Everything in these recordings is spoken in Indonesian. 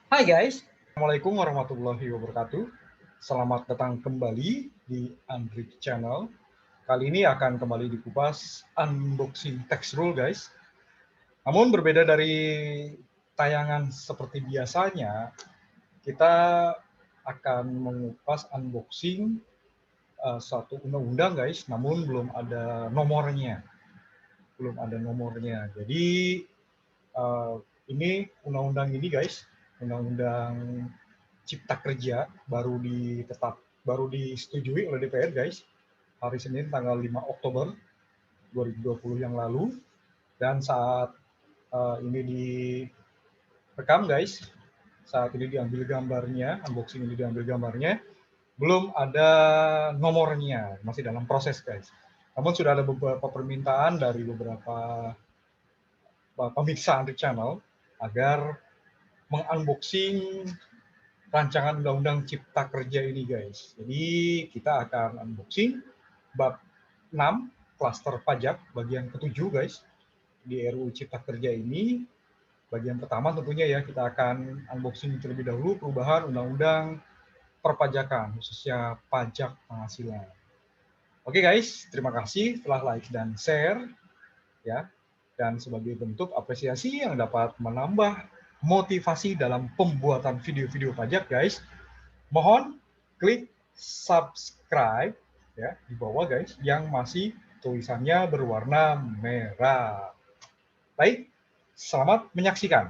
Hai guys, Assalamualaikum warahmatullahi wabarakatuh. Selamat datang kembali di Andrik Channel. Kali ini akan kembali dikupas unboxing text rule guys. Namun berbeda dari tayangan seperti biasanya, kita akan mengupas unboxing satu undang-undang guys, namun belum ada nomornya. Jadi uh, ini undang-undang ini guys, undang-undang Cipta Kerja baru disetujui oleh DPR guys hari Senin tanggal 5 Oktober 2020 yang lalu, dan saat ini direkam guys, saat ini diambil gambarnya, unboxing ini diambil gambarnya, belum ada nomornya, masih dalam proses guys. Namun sudah ada beberapa permintaan dari beberapa pemirsa Andrik Channel agar mengunboxing rancangan undang-undang Cipta Kerja ini guys. Jadi kita akan unboxing bab 6 klaster pajak bagian ketujuh guys di RUU Cipta Kerja ini. Bagian pertama tentunya ya, kita akan unboxing terlebih dahulu perubahan undang-undang perpajakan khususnya pajak penghasilan. Oke guys, terima kasih telah like dan share ya. Dan sebagai bentuk apresiasi yang dapat menambah motivasi dalam pembuatan video-video pajak guys, mohon klik subscribe ya di bawah guys yang masih tulisannya berwarna merah. Baik, selamat menyaksikan.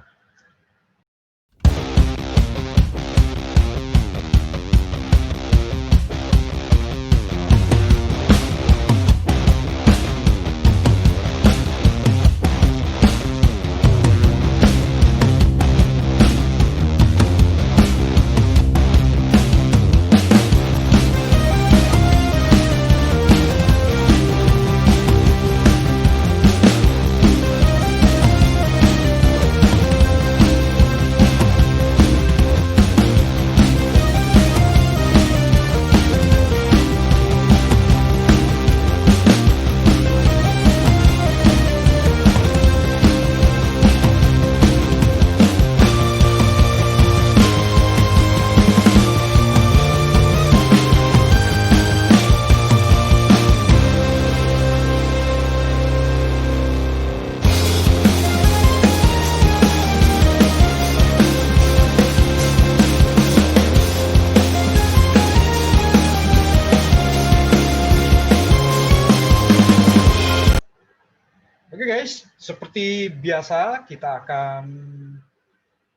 Oke guys, seperti biasa kita akan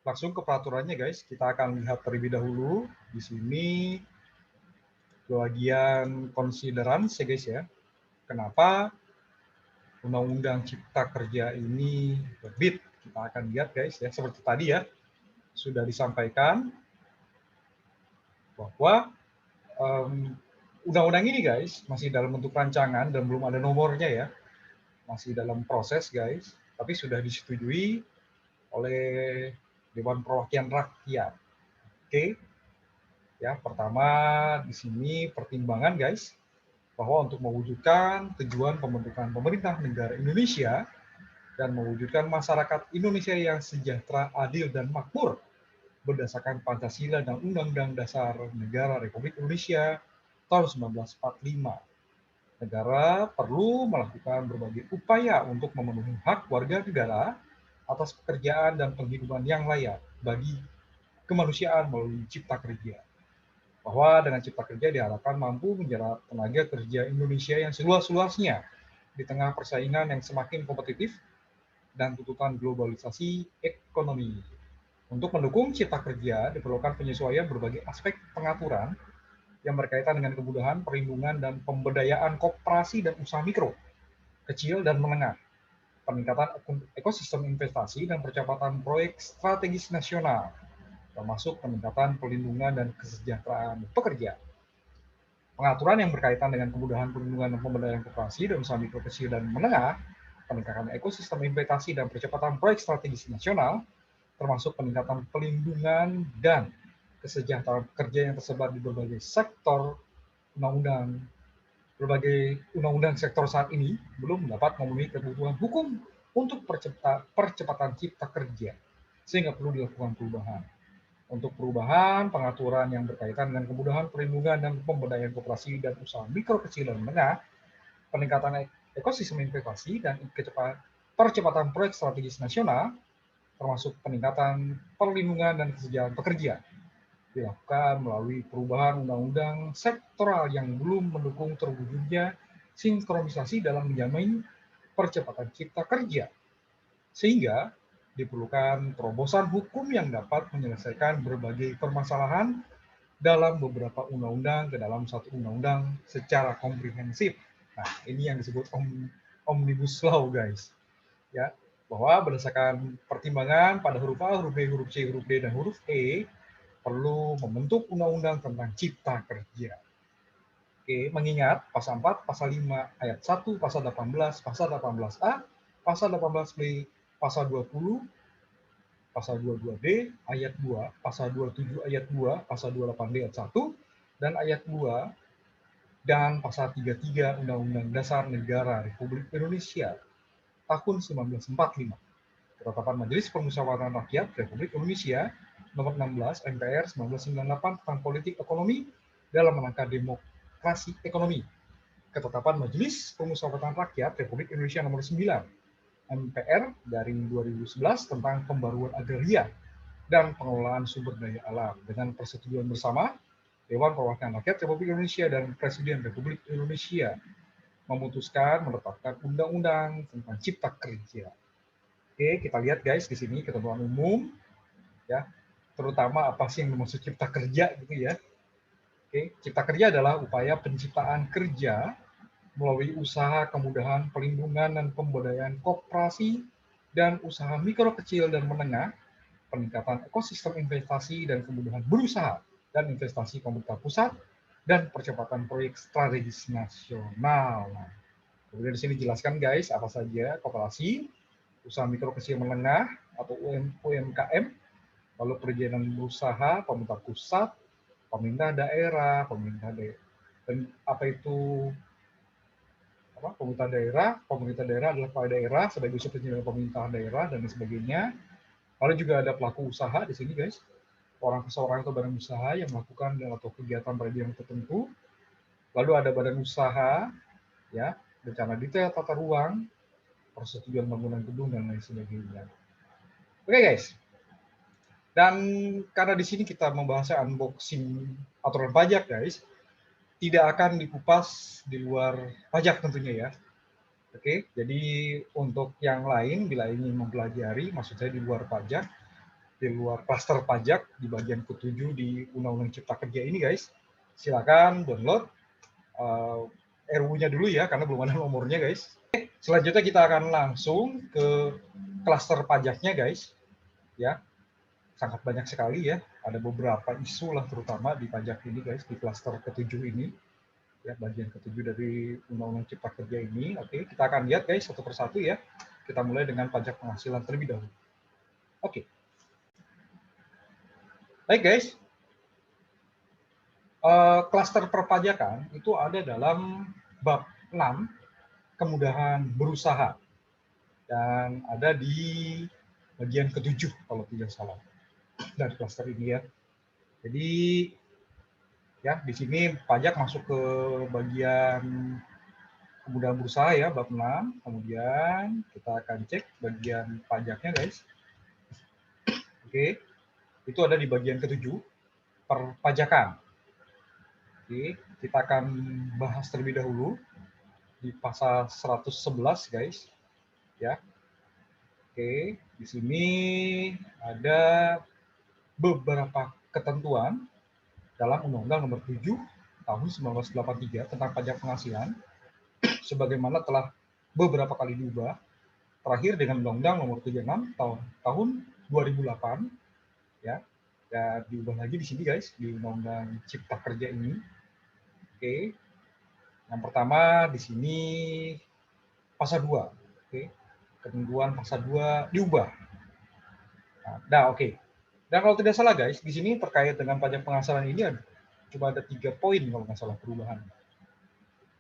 langsung ke peraturannya guys. Kita akan lihat terlebih dahulu di sini bagian konsideran ya guys ya. Kenapa Undang-Undang Cipta Kerja ini terbit? Kita akan lihat guys ya, seperti tadi ya sudah disampaikan bahwa undang-undang ini guys masih dalam bentuk rancangan dan belum ada nomornya ya, masih dalam proses guys, tapi sudah disetujui oleh Dewan Perwakilan Rakyat. Oke, ya pertama di sini pertimbangan guys bahwa untuk mewujudkan tujuan pembentukan pemerintah negara Indonesia dan mewujudkan masyarakat Indonesia yang sejahtera, adil, dan makmur berdasarkan Pancasila dan Undang-Undang Dasar Negara Republik Indonesia tahun 1945. Negara perlu melakukan berbagai upaya untuk memenuhi hak warga negara atas pekerjaan dan penghidupan yang layak bagi kemanusiaan melalui Cipta Kerja. Bahwa dengan Cipta Kerja diharapkan mampu menyerap tenaga kerja Indonesia yang seluas-luasnya di tengah persaingan yang semakin kompetitif dan tuntutan globalisasi ekonomi. Untuk mendukung Cipta Kerja diperlukan penyesuaian berbagai aspek pengaturan yang berkaitan dengan kemudahan, perlindungan, dan pemberdayaan koperasi dan usaha mikro, kecil, dan menengah, peningkatan ekosistem investasi dan percepatan proyek strategis nasional, termasuk peningkatan perlindungan dan kesejahteraan pekerja. Pengaturan yang berkaitan dengan kemudahan perlindungan dan pemberdayaan koperasi dan usaha mikro, kecil, dan menengah, peningkatan ekosistem investasi dan percepatan proyek strategis nasional, termasuk peningkatan perlindungan dan kesejahteraan pekerja yang tersebar di berbagai sektor undang-undang. Berbagai undang-undang sektor saat ini belum dapat memenuhi kebutuhan hukum untuk percepatan cipta kerja, sehingga perlu dilakukan perubahan. untuk perubahan pengaturan yang berkaitan dengan kemudahan perlindungan dan pemberdayaan koperasi dan usaha mikro kecil dan menengah, peningkatan ekosistem investasi dan percepatan proyek strategis nasional, termasuk peningkatan perlindungan dan kesejahteraan pekerja, dilakukan melalui perubahan undang-undang sektoral yang belum mendukung terwujudnya sinkronisasi dalam menjamin percepatan cipta kerja, sehingga diperlukan terobosan hukum yang dapat menyelesaikan berbagai permasalahan dalam beberapa undang-undang ke dalam satu undang-undang secara komprehensif. Nah, ini yang disebut Omnibus Law, guys. Ya, bahwa berdasarkan pertimbangan pada huruf A, huruf B, huruf C, huruf D, dan huruf E, perlu membentuk undang-undang tentang cipta kerja. Oke, mengingat pasal 4, pasal 5, ayat 1, pasal 18, pasal 18A, pasal 18B, pasal 20, pasal 22D, ayat 2, pasal 27 ayat 2, pasal 28D ayat 1, dan ayat 2, dan pasal 33 Undang-Undang Dasar Negara Republik Indonesia tahun 1945. Ketetapan Majelis Permusyawaratan Rakyat Republik Indonesia nomor 16 MPR 1998 tentang politik ekonomi dalam rangka demokrasi ekonomi. Ketetapan Majelis Permusyawaratan Rakyat Republik Indonesia nomor 9 MPR dari 2011 tentang pembaruan agraria dan pengelolaan sumber daya alam dengan persetujuan bersama Dewan Perwakilan Rakyat Republik Indonesia dan Presiden Republik Indonesia memutuskan menetapkan undang-undang tentang cipta kerja. Oke, kita lihat guys di sini ketentuan umum ya, terutama apa sih yang dimaksud cipta kerja gitu ya. Oke, cipta kerja adalah upaya penciptaan kerja melalui usaha kemudahan pelindungan dan pemberdayaan koperasi dan usaha mikro kecil dan menengah, peningkatan ekosistem investasi dan kemudahan berusaha dan investasi pemerintah pusat, dan percepatan proyek strategis nasional. Nah, kemudian di sini jelaskan guys apa saja koperasi, usaha mikro kecil menengah atau UMKM, lalu perizinan berusaha, pemerintah pusat, pemerintah daerah, dan apa itu pemerintah daerah adalah kepala daerah sebagai usaha penyelenggara pemerintah daerah dan sebagainya. Lalu juga ada pelaku usaha di sini guys, orang seseorang atau badan usaha yang melakukan atau kegiatan pada bidang tertentu. Lalu ada badan usaha, ya, rencana detail tata ruang, persetujuan bangunan gedung dan lain sebagainya. Oke guys, dan karena di sini kita membahas unboxing aturan pajak guys, tidak akan dikupas di luar pajak tentunya ya. Oke, jadi untuk yang lain bila ingin mempelajari, maksud saya di luar pajak, di luar klaster pajak di bagian ke-7 di Undang-Undang Cipta Kerja ini guys, silakan download RUU-nya dulu ya, karena belum ada nomornya guys. Oke, selanjutnya kita akan langsung ke klaster pajaknya guys, ya. Sangat banyak sekali ya, ada beberapa isu lah terutama di pajak ini guys, di klaster ke-7 ini. Ya, bagian ke-7 dari Undang-Undang Cipta Kerja ini. Oke, kita akan lihat guys satu persatu ya. Kita mulai dengan pajak penghasilan terlebih dahulu. Oke. Baik guys. Klaster perpajakan itu ada dalam bab 6 kemudahan berusaha dan ada di bagian ke-7 kalau tidak salah dari klaster ini ya. Jadi ya di sini pajak masuk ke bagian kemudahan berusaha ya, bab 6. Kemudian kita akan cek bagian pajaknya guys. Oke, itu ada di bagian ke-7, perpajakan. Oke, kita akan bahas terlebih dahulu di pasal 111 guys. Ya. Oke, di sini ada beberapa ketentuan dalam Undang-Undang Nomor 7 Tahun 1983 tentang pajak penghasilan sebagaimana telah beberapa kali diubah, terakhir dengan Undang-Undang Nomor 76 tahun 2008 ya. Dan diubah lagi di sini guys di Undang-Undang Cipta Kerja ini. Oke. Yang pertama di sini pasal 2. Oke. Ketentuan pasal 2 diubah. Nah, oke. Dan kalau tidak salah guys, di sini terkait dengan pajak penghasilan ini cuma ada 3 poin kalau nggak salah perubahan.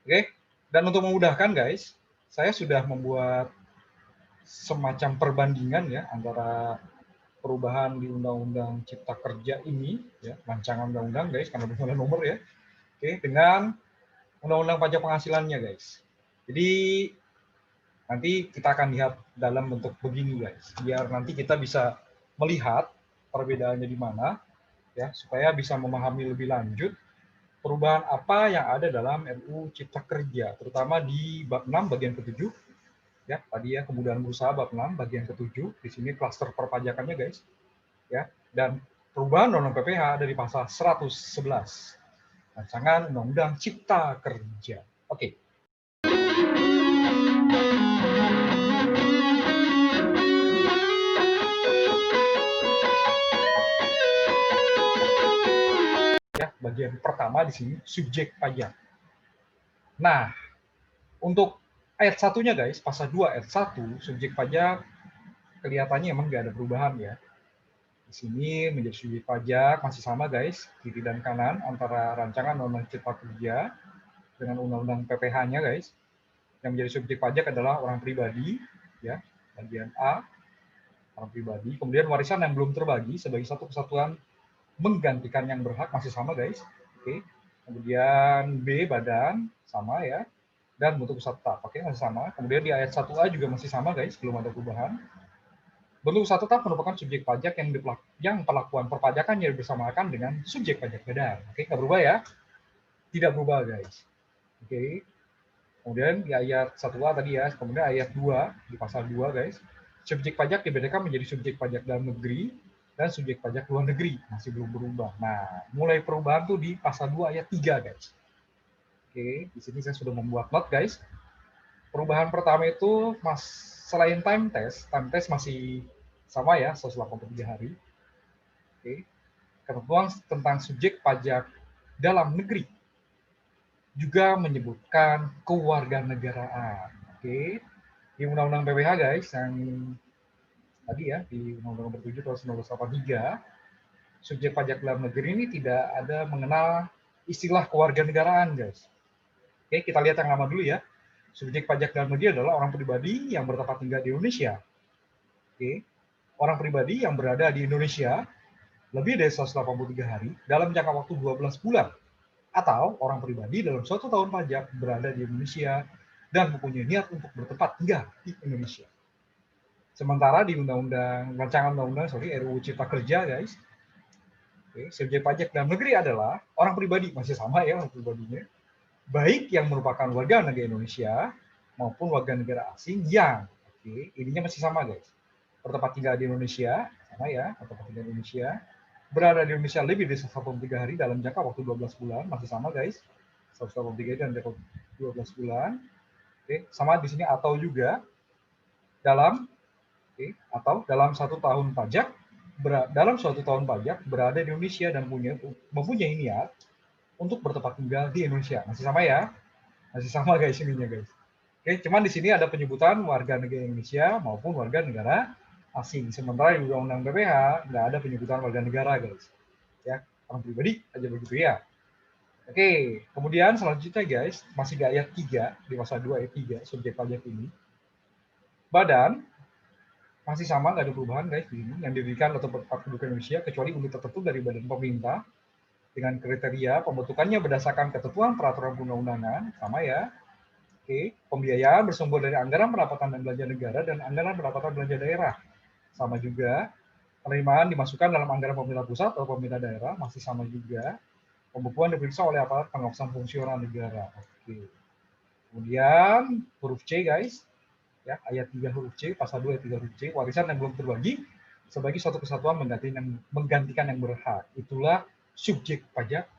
Oke. Dan untuk memudahkan guys, saya sudah membuat semacam perbandingan ya antara perubahan di Undang-Undang Cipta Kerja ini, ya, rancangan undang-undang guys, karena belum ada nomor ya, oke, dengan Undang-Undang Pajak Penghasilannya guys. Jadi nanti kita akan lihat dalam bentuk begini guys, biar nanti kita bisa melihat perbedaannya di mana, ya, supaya bisa memahami lebih lanjut perubahan apa yang ada dalam RUU Cipta Kerja, terutama di bab 6 bagian ke-7, ya, tadi ya, kemudahan berusaha bab 6 bagian ke-7, di sini klaster perpajakannya guys, ya, dan perubahan Undang-Undang PPH dari pasal 111, rancangan Undang-Undang Cipta Kerja. Oke. Ya, bagian pertama di sini subjek pajak. Nah, untuk ayat satunya guys, pasal 2 ayat 1, subjek pajak kelihatannya emang nggak ada perubahan ya. Di sini menjadi subjek pajak masih sama guys, kiri dan kanan antara rancangan Undang-Undang Cipta Kerja dengan Undang-Undang PPH-nya guys. Yang menjadi subjek pajak adalah orang pribadi, ya, bagian A, orang pribadi. Kemudian warisan yang belum terbagi sebagai satu kesatuan menggantikan yang berhak masih sama guys. Oke. Kemudian B, badan, sama ya. Dan bentuk usaha tetap, oke, masih sama. Kemudian di ayat 1A juga masih sama guys, belum ada perubahan. Bentuk usaha tetap merupakan subjek pajak yang pelakuan perpajakannya bersamakan dengan subjek pajak badan. Oke, nggak berubah ya? Tidak berubah guys. Oke. Kemudian di ayat 1A tadi ya, kemudian ayat 2 di pasal 2 guys, subjek pajak dibedakan menjadi subjek pajak dalam negeri dan subjek pajak luar negeri, masih belum berubah. Nah, mulai perubahan tuh di pasal 2 ayat 3 guys. Oke, di sini saya sudah membuat note guys. Perubahan pertama itu selain time test masih sama ya, 183 hari. Oke. Ketentuan tentang subjek pajak dalam negeri juga menyebutkan kewarganegaraan. Oke. Di Undang-Undang PPH guys, yang tadi ya, di Undang-Undang Nomor 7 tahun 1983, subjek pajak dalam negeri ini tidak ada mengenal istilah kewarganegaraan guys. Oke, kita lihat yang lama dulu ya. Subjek pajak dalam negeri adalah orang pribadi yang bertempat tinggal di Indonesia. Oke. Orang pribadi yang berada di Indonesia lebih dari 183 hari dalam jangka waktu 12 bulan. Atau orang pribadi dalam suatu tahun pajak berada di Indonesia dan mempunyai niat untuk bertempat tinggal di Indonesia. Sementara di rancangan undang-undang RUU Cipta Kerja guys, subjek pajak dalam negeri adalah orang pribadi, masih sama ya orang pribadinya, baik yang merupakan warga negara Indonesia maupun warga negara asing yang, ininya masih sama guys, bertempat tinggal di Indonesia, sama ya, bertempat tinggal di Indonesia, berada di Indonesia lebih dari 183 hari dalam jangka waktu 12 bulan, masih sama guys, 183 hari dalam jangka 12 bulan, sama di sini atau juga dalam, atau dalam satu tahun pajak, berada di Indonesia dan mempunyai niat untuk bertempat tinggal di Indonesia. Masih sama ya? Masih sama guys ininya guys. Oke, cuman di sini ada penyebutan warga negara Indonesia maupun warga negara asing. Sementara di Undang-Undang PPH nggak ada penyebutan warga negara guys. Ya, orang pribadi aja begitu ya. Oke, kemudian selanjutnya guys, masih di ayat 3, di pasal 2 ayat 3, subjek pajak ini. Badan masih sama, nggak ada perubahan guys di sini, yang didirikan atau bertempat penduduk Indonesia kecuali unit tertentu dari badan pemerintah dengan kriteria pembentukannya berdasarkan ketentuan peraturan perundang-undangan, sama ya. Oke, pembiayaan bersumber dari anggaran pendapatan dan belanja negara dan anggaran pendapatan belanja daerah. Sama juga, penerimaan dimasukkan dalam anggaran pemerintah pusat atau pemerintah daerah, masih sama juga. Pembukuan diperiksa oleh aparat pengawasan fungsional negara. Oke. Kemudian huruf C guys, ya, ayat 3 huruf C, pasal 2 ayat 3 huruf C, warisan yang belum terbagi sebagai suatu kesatuan menggantikan yang berhak. Itulah subjek pajak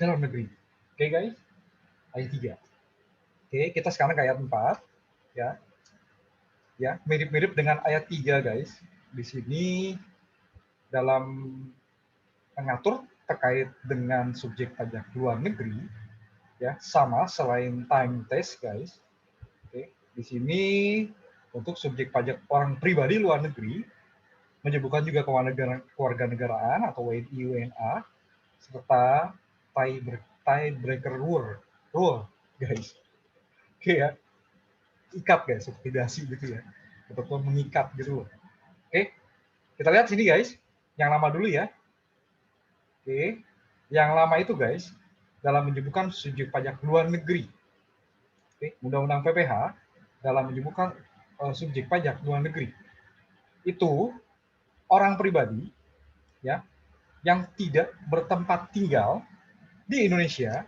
dalam negeri. Oke guys, ayat 3. Oke, kita sekarang ke ayat 4 ya. Ya, mirip-mirip dengan ayat 3 guys. Di sini dalam mengatur terkait dengan subjek pajak luar negeri ya, sama selain time test guys. Oke, di sini untuk subjek pajak orang pribadi luar negeri menyebutkan juga kewarganegaraan atau WNI WNA serta tiebreaker rule guys. Oke ya, ikat guys, seperti dasi gitu ya, betul-betul mengikat gitu loh. Oke, Kita lihat sini guys, yang lama dulu ya. Oke, yang lama itu guys, dalam menyebutkan subjek pajak luar negeri. Oke, Undang-Undang PPH dalam menyebutkan subjek pajak luar negeri. Itu orang pribadi ya yang tidak bertempat tinggal di Indonesia,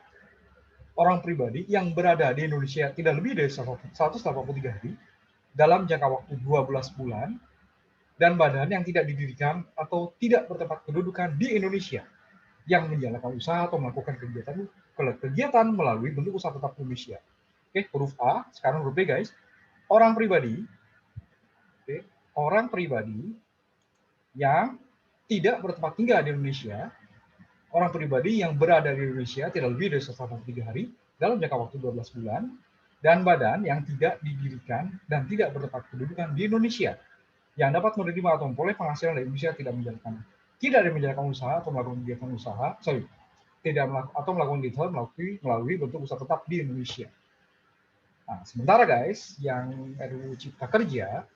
orang pribadi yang berada di Indonesia tidak lebih dari 183 hari dalam jangka waktu 12 bulan, dan badan yang tidak didirikan atau tidak bertempat kedudukan di Indonesia yang menjalankan usaha atau melakukan kegiatan melalui bentuk usaha tetap Indonesia. Oke, huruf A, sekarang huruf B guys. Orang pribadi, oke, orang pribadi yang tidak bertempat tinggal di Indonesia, orang pribadi yang berada di Indonesia tidak lebih dari 183 hari dalam jangka waktu 12 bulan, dan badan yang tidak didirikan dan tidak bertempat kedudukan di Indonesia yang dapat menerima atau memperoleh penghasilan dari Indonesia tidak menjalankan usaha atau melakukan kegiatan usaha, melakukan kegiatan melalui bentuk usaha tetap di Indonesia. Nah, sementara guys, yang RUU Cipta Kerja,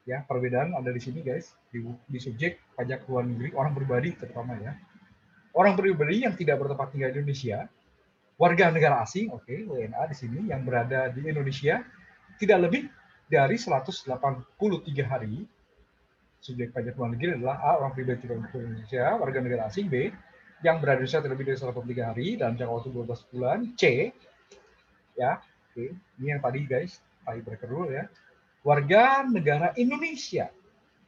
ya perbedaan ada di sini guys, di subjek pajak luar negeri orang pribadi terutama ya. Orang pribadi yang tidak bertempat tinggal di Indonesia, warga negara asing, oke, WNA di sini yang berada di Indonesia tidak lebih dari 183 hari. Subjek pajak luar negeri adalah A, orang pribadi tidak bertempat di Indonesia, warga negara asing. B, yang berada di Indonesia tidak lebih dari 183 hari dalam jangka waktu 12 bulan. C, ya, oke, ini yang tadi guys, tadi breaker dulu ya. Warga negara Indonesia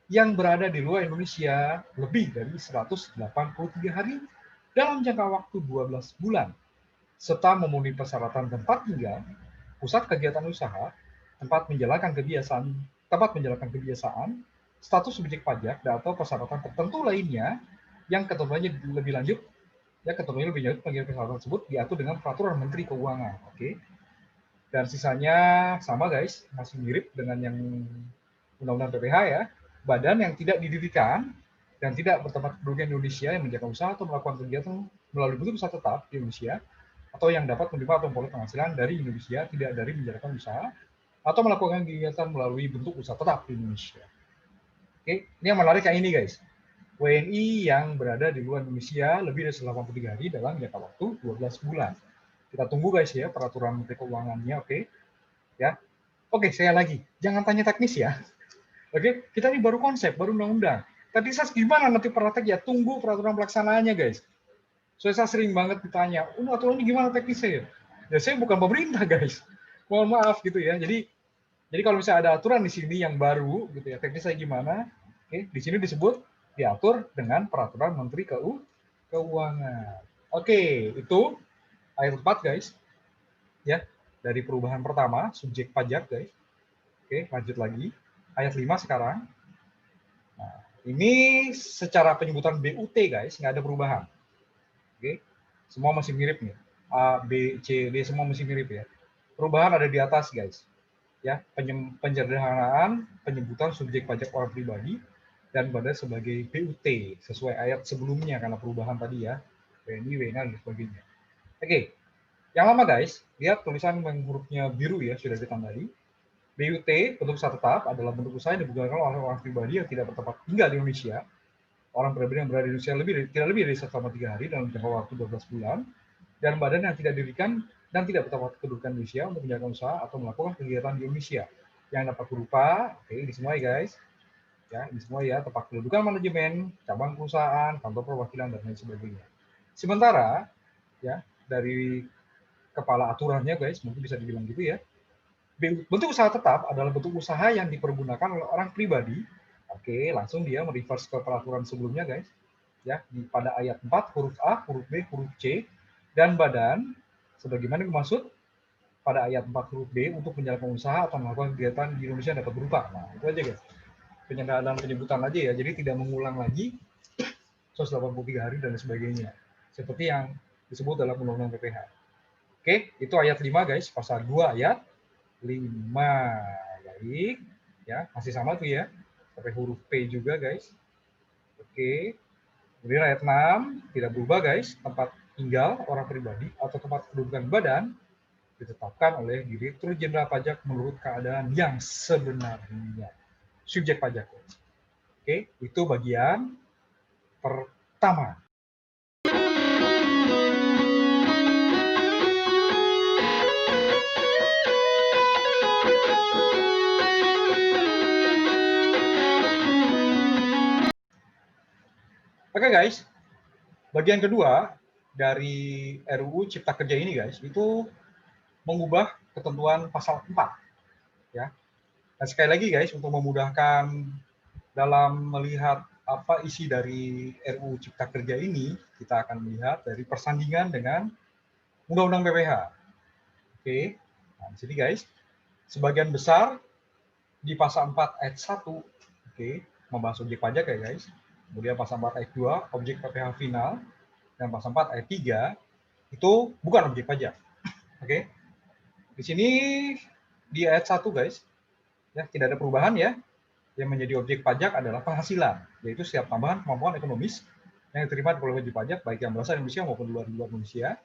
yang berada di luar Indonesia lebih dari 183 hari dalam jangka waktu 12 bulan, serta memenuhi persyaratan tempat tinggal, pusat kegiatan usaha, tempat menjalankan kebiasaan, status subjek pajak, dan atau persyaratan tertentu lainnya yang ketentuannya lebih lanjut, persyaratan tersebut diatur dengan peraturan Menteri Keuangan. Oke. Dan sisanya sama guys, masih mirip dengan yang Undang-Undang PPH ya. Badan yang tidak didirikan dan tidak bertempat kedudukan di Indonesia yang menjalankan usaha atau melakukan kegiatan melalui bentuk usaha tetap di Indonesia, atau yang dapat menerima atau memperoleh penghasilan dari Indonesia tidak dari menjalankan usaha atau melakukan kegiatan melalui bentuk usaha tetap di Indonesia. Oke, ini yang menarik kayak ini guys. WNI yang berada di luar Indonesia lebih dari 183 hari dalam jangka waktu 12 bulan. Kita tunggu guys ya peraturan Menteri Keuangannya, oke? Ya. Oke, saya lagi. Jangan tanya teknis ya. Oke, kita ini baru konsep, baru undang-undang. Tadi saya gimana nanti praktek ya? Tunggu peraturan pelaksanaannya guys. Saya sering banget ditanya, aturannya gimana teknisnya ya? Ya saya bukan pemerintah guys. Mohon maaf gitu ya. Jadi kalau misalnya ada aturan di sini yang baru gitu ya, teknisnya gimana? Oke, di sini disebut diatur dengan peraturan Menteri Keuangan. Oke, itu ayat 4 guys. Ya, dari perubahan pertama subjek pajak guys. Oke, lanjut lagi. Ayat 5 sekarang. Nah, ini secara penyebutan BUT guys, nggak ada perubahan. Oke, semua masih mirip nih. A, B, C, D semua masih mirip ya. Perubahan ada di atas guys. Ya, penyederhanaan penyebutan subjek pajak orang pribadi dan badan sebagai BUT sesuai ayat sebelumnya karena perubahan tadi ya. WNI, WNA dan sebagainya. Oke. Yang lama guys, lihat tulisan yang hurufnya biru ya, sudah ditandai. BUT, bentuk usaha tetap, adalah bentuk usaha yang dibuka oleh orang pribadi yang tidak bertempat tinggal di Indonesia. Orang pribadi yang berada di Indonesia tidak lebih dari 1,3 hari dalam jangka waktu 12 bulan, dan badan yang tidak didirikan dan tidak bertempat kedudukan Indonesia untuk menjalankan usaha atau melakukan kegiatan di Indonesia yang dapat berupa, oke, ini semua ya guys, ya ini semua ya, tempat kedudukan manajemen, cabang perusahaan, kantor perwakilan dan lain sebagainya. Sementara ya dari kepala aturannya guys, mungkin bisa dibilang gitu ya, bentuk usaha tetap adalah bentuk usaha yang dipergunakan oleh orang pribadi. Oke, langsung dia mereverse ke peraturan sebelumnya guys. Ya, pada ayat 4 huruf A, huruf B, huruf C, dan badan sebagaimana dimaksud pada ayat 4 huruf B untuk menjalankan usaha atau melakukan kegiatan di Indonesia dapat berupa. Nah, itu aja guys. Penyebutan aja ya, jadi tidak mengulang lagi 183 hari dan sebagainya. Seperti yang disebut dalam Undang-Undang PPH. Oke, itu ayat 5 guys, pasal 2 ayat 5. Baik, ya, masih sama tuh ya. Sampai huruf P juga guys. Oke. Kemudian ayat 6 tidak berubah guys, tempat tinggal orang pribadi atau tempat kedudukan badan ditetapkan oleh Direktur Jenderal Pajak menurut keadaan yang sebenarnya. Subjek pajak. Oke, Oke, itu bagian pertama. Oke guys, bagian kedua dari RUU Cipta Kerja ini guys, itu mengubah ketentuan pasal 4 ya. Dan sekali lagi guys, untuk memudahkan dalam melihat apa isi dari RUU Cipta Kerja ini, kita akan melihat dari persandingan dengan Undang-Undang PPH. Oke, nah, di sini guys, sebagian besar di pasal 4 ayat 1, oke, membahas objek pajak ya guys. Kemudian pasal 4 ayat 2, objek PPH final. Dan pasal 4 ayat 3, itu bukan objek pajak. Oke, di sini di ayat 1 guys, ya tidak ada perubahan ya. Yang menjadi objek pajak adalah penghasilan, yaitu setiap tambahan kemampuan ekonomis yang diterima oleh wajib pajak, baik yang berasal dari Indonesia maupun luar Indonesia,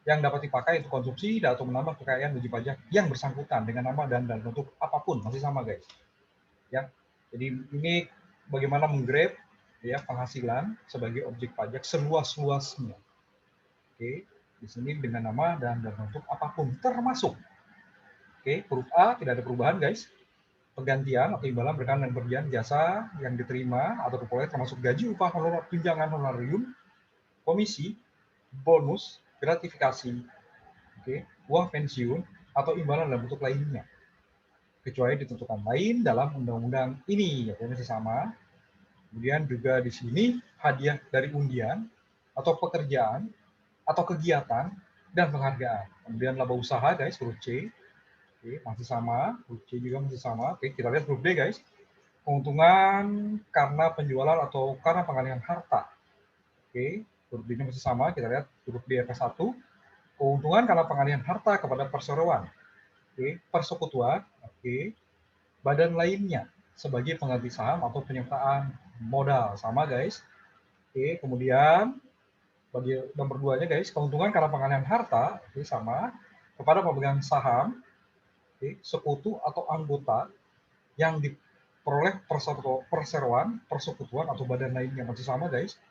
yang dapat dipakai untuk konsumsi dan atau menambah kekayaan wajib pajak yang bersangkutan dengan nama dan dalam bentuk apapun, masih sama guys. Ya, jadi ini bagaimana menggrab ya penghasilan sebagai objek pajak seluas-luasnya. Oke, di sini dengan nama dan dalam bentuk apapun termasuk. Oke, huruf A tidak ada perubahan guys. Penggantian atau imbalan berkenaan dengan pekerjaan jasa yang diterima atau diperoleh termasuk gaji, upah, honorar, tunjangan, honorarium, komisi, bonus, gratifikasi, oke, uang pensiun atau imbalan dalam bentuk lainnya, kecuali ditentukan lain dalam undang-undang ini, ya masih sama. Kemudian juga di sini hadiah dari undian atau pekerjaan atau kegiatan dan penghargaan. Kemudian laba usaha guys, huruf C. Oke, masih sama, huruf C juga masih sama. Oke, kita lihat huruf D guys. Keuntungan karena penjualan atau karena pengalihan harta. Oke, huruf D-nya masih sama, kita lihat huruf D angka 1. Keuntungan karena pengalihan harta kepada perseroan. Oke, persekutuan. Oke, badan lainnya sebagai pengganti saham atau penyertaan modal. Sama guys. Oke, kemudian bagi nomor 2-nya guys, keuntungan karena pengalihan harta, oke, sama, kepada pemegang saham, oke, sekutu atau anggota yang diperoleh perseroan, persekutuan atau badan lainnya, masih sama guys.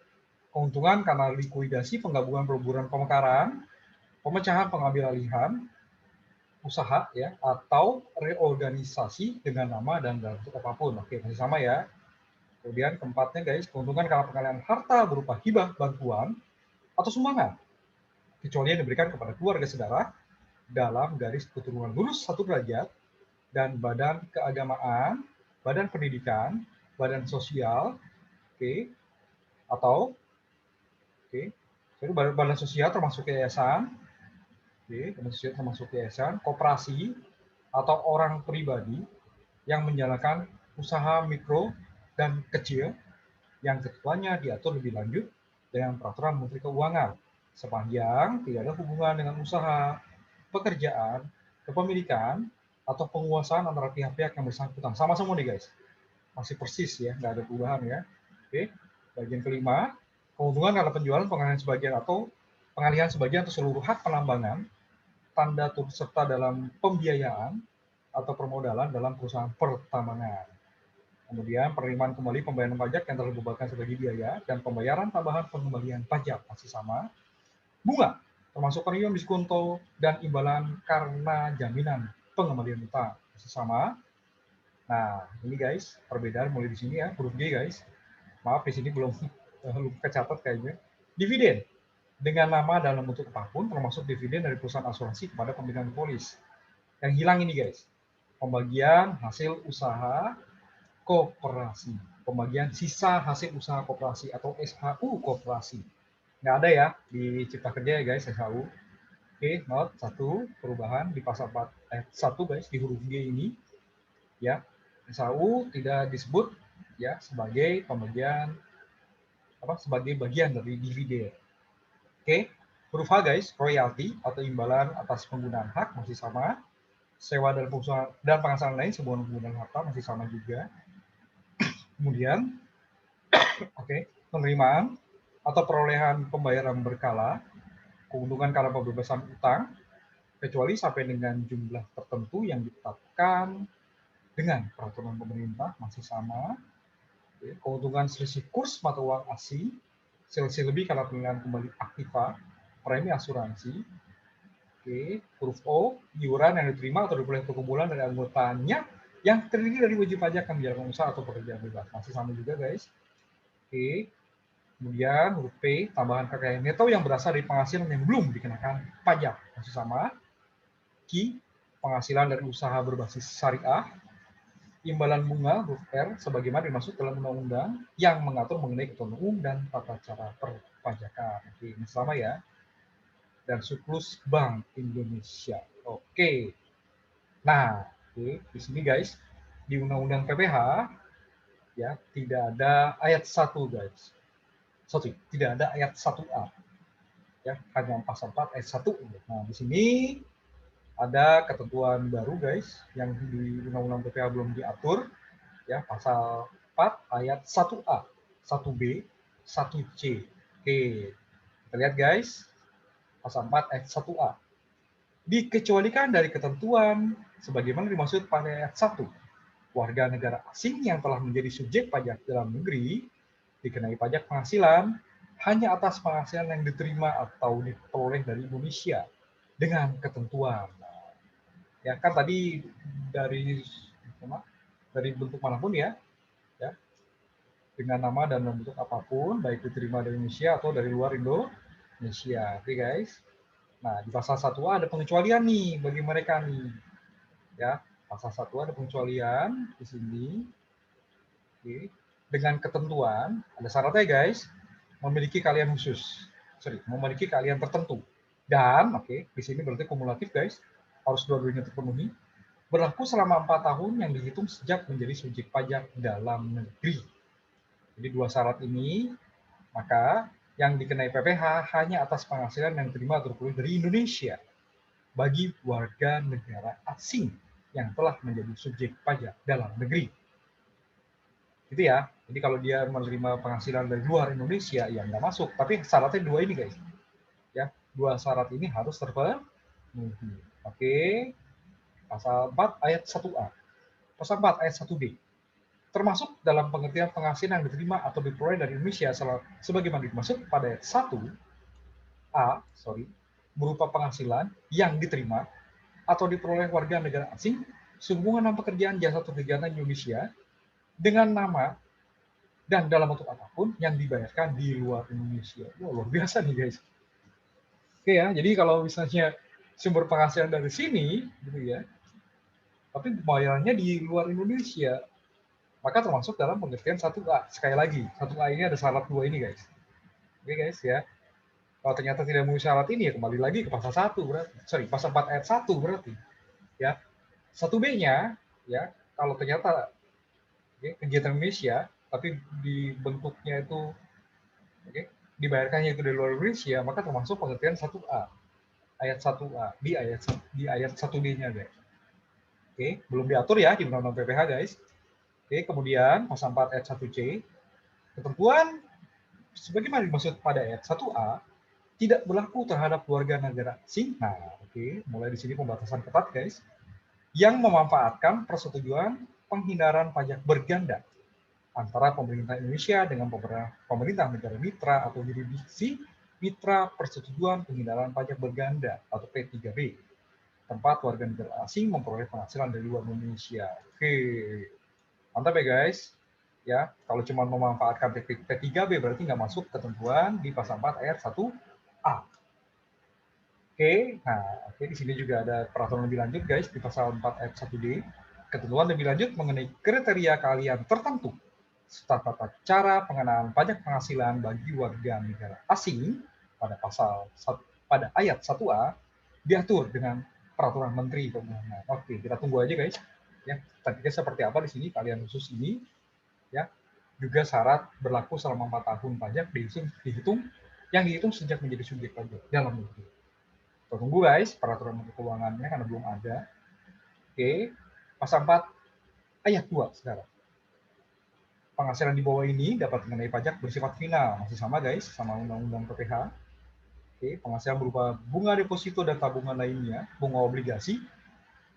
Keuntungan karena likuidasi, penggabungan, peleburan, pemekaran, pemecahan, pengambil alihan usaha ya, atau reorganisasi dengan nama dan dalam bentuk apapun. Oke, masih sama ya. Kemudian keempatnya guys, keuntungan karena pengalihan harta berupa hibah, bantuan, atau sumbangan, kecuali yang diberikan kepada keluarga saudara dalam garis keturunan lurus 1 derajat dan badan keagamaan, badan pendidikan, badan sosial, oke, atau oke, jadi badan sosial termasuk yayasan, oke, badan sosial termasuk yayasan, koperasi atau orang pribadi yang menjalankan usaha mikro dan kecil yang ketentuannya diatur lebih lanjut dengan peraturan Menteri Keuangan sepanjang tidak ada hubungan dengan usaha, pekerjaan, kepemilikan, atau penguasaan antara pihak-pihak yang bersangkutan. Sama semua nih guys, masih persis ya, nggak ada perubahan ya. Oke, bagian kelima, keuntungan karena penjualan, pengalihan sebagian atau seluruh hak penambangan, tanda turut serta dalam pembiayaan atau permodalan dalam perusahaan pertambangan. Kemudian penerimaan kembali pembayaran pajak yang telah dibebankan sebagai biaya dan pembayaran tambahan pengembalian pajak masih sama. Bunga termasuk premium diskonto dan imbalan karena jaminan pengembalian utang masih sama. Nah, ini guys, perbedaan mulai di sini ya, huruf G guys. Maaf di sini belum kecatat kayaknya. Dividen dengan nama dalam bentuk apapun termasuk dividen dari perusahaan asuransi kepada pembinaan polis. Yang hilang ini guys, pembagian hasil usaha koperasi, pembagian sisa hasil usaha koperasi atau SHU koperasi. Nggak ada ya di Cipta Kerja ya guys, SHU. Oke, note 1, perubahan di pasal 4 ayat 1 guys, di huruf G ini. Ya, SHU tidak disebut ya sebagai pembagian sebagai bagian dari dividen. Oke, huruf H guys, royalti atau imbalan atas penggunaan hak masih sama. Sewa dan penghasilan lain sebuah penggunaan harta masih sama juga. Kemudian, oke, penerimaan atau perolehan pembayaran berkala, keuntungan karena pembebasan utang, kecuali sampai dengan jumlah tertentu yang ditetapkan dengan peraturan pemerintah masih sama. Keuntungan selisih kurs mata uang asing, selisih lebih karena penilaian kembali aktiva, premi asuransi. Huruf O, iuran yang diterima atau diperoleh perkumpulan dari anggotanya yang terdiri dari wajib pajak yang menjalankan usaha atau pekerjaan bebas. Masih sama juga guys. Kemudian huruf P, tambahan kekayaan neto yang berasal dari penghasilan yang belum dikenakan pajak. Masih sama. Q, penghasilan dari usaha berbasis syariah. Imbalan bunga huruf R sebagaimana dimaksud dalam undang-undang yang mengatur mengenai ketentuan umum dan tata cara perpajakan. Oke, ini sama ya. Dan surplus Bank Indonesia. Oke. Nah, di sini guys, di undang-undang PPH ya tidak ada ayat 1 guys. Sorry, tidak ada ayat 1A. Ya, hanya pasal 4 ayat 1. Nah, di sini ada ketentuan baru guys yang di undang-undang PPH belum diatur ya, pasal 4 ayat 1A, 1B, 1C. Oke, kita lihat guys, pasal 4 ayat 1A. Dikecualikan dari ketentuan sebagaimana dimaksud pada ayat 1. Warga negara asing yang telah menjadi subjek pajak dalam negeri dikenai pajak penghasilan hanya atas penghasilan yang diterima atau diperoleh dari Indonesia dengan ketentuan. Ya kan tadi dari bentuk manapun ya, dengan nama dan bentuk apapun, baik diterima dari Indonesia atau dari luar Indonesia. Oke guys. Nah, di pasal 1A ada pengecualian nih bagi mereka nih. Ya, pasal 1A ada pengecualian di sini. Oke. Dengan ketentuan, ada syaratnya guys, memiliki keahlian khusus. Memiliki keahlian tertentu. Dan, di sini berarti kumulatif guys, harus dua-duanya terpenuhi. Berlaku selama 4 tahun yang dihitung sejak menjadi subjek pajak dalam negeri. Jadi dua syarat ini, maka yang dikenai PPH hanya atas penghasilan yang diterima atau diperoleh dari Indonesia bagi warga negara asing yang telah menjadi subjek pajak dalam negeri. Gitu ya. Jadi kalau dia menerima penghasilan dari luar Indonesia, ya nggak masuk. Tapi syaratnya dua ini guys. Ya, dua syarat ini harus terpenuhi. Oke. Pasal 4 ayat 1A. Pasal 4 ayat 1B. Termasuk dalam pengertian penghasilan yang diterima atau diperoleh dari Indonesia sebagaimana dimaksud pada ayat 1A, berupa penghasilan yang diterima atau diperoleh warga negara asing sehubungan dengan pekerjaan jasa atau kegiatan Indonesia dengan nama dan dalam bentuk apapun yang dibayarkan di luar Indonesia. Wah, luar biasa nih guys. Oke ya, jadi kalau misalnya sumber penghasilan dari sini, gitu ya, tapi bayarannya di luar Indonesia, maka termasuk dalam pengertian 1A. Sekali lagi, 1A ini ada syarat dua ini guys. Oke guys ya. Kalau ternyata tidak memenuhi syarat ini, ya kembali lagi ke pasal 1 berarti. Pasal 4 ayat 1 berarti. Ya. 1B-nya, ya, kalau ternyata kegiatan Indonesia, tapi di bentuknya itu dibayarkannya itu dari luar Indonesia, maka termasuk pengertian 1A. Ayat 1A, di ayat 1B-nya guys. Belum diatur ya di Undang-Undang PPH guys. Kemudian pasal 4 ayat 1C, ketentuan sebagaimana dimaksud pada ayat 1A tidak berlaku terhadap warga negara asing. Nah, mulai di sini pembatasan ketat guys, yang memanfaatkan persetujuan penghindaran pajak berganda antara pemerintah Indonesia dengan pemerintah negara mitra atau jurisdiksi mitra persetujuan penghindaran pajak berganda atau P3B, tempat warga negara asing memperoleh penghasilan dari luar Indonesia. Mantap ya guys. Ya, kalau cuma memanfaatkan P3B berarti nggak masuk ketentuan di pasal 4 ayat 1A. Di sini juga ada peraturan lebih lanjut guys di pasal 4 ayat 1D. Ketentuan lebih lanjut mengenai kriteria keahlian tertentu serta tata cara pengenaan pajak penghasilan bagi warga negara asing pada ayat 1A diatur dengan peraturan menteri keuangan. Kita tunggu aja guys. Ya, tadinya seperti apa di sini keahlian khusus ini? Ya, juga syarat berlaku selama 4 tahun pajak dihitung sejak menjadi subjek pajak dalam negeri. Kita tunggu guys peraturan menteri keuangannya karena belum ada. Pasal 4 ayat 2 sekarang. Penghasilan di bawah ini dapat mengenai pajak bersifat final. Masih sama guys, sama undang-undang PPH. Penghasilan berupa bunga deposito dan tabungan lainnya, bunga obligasi,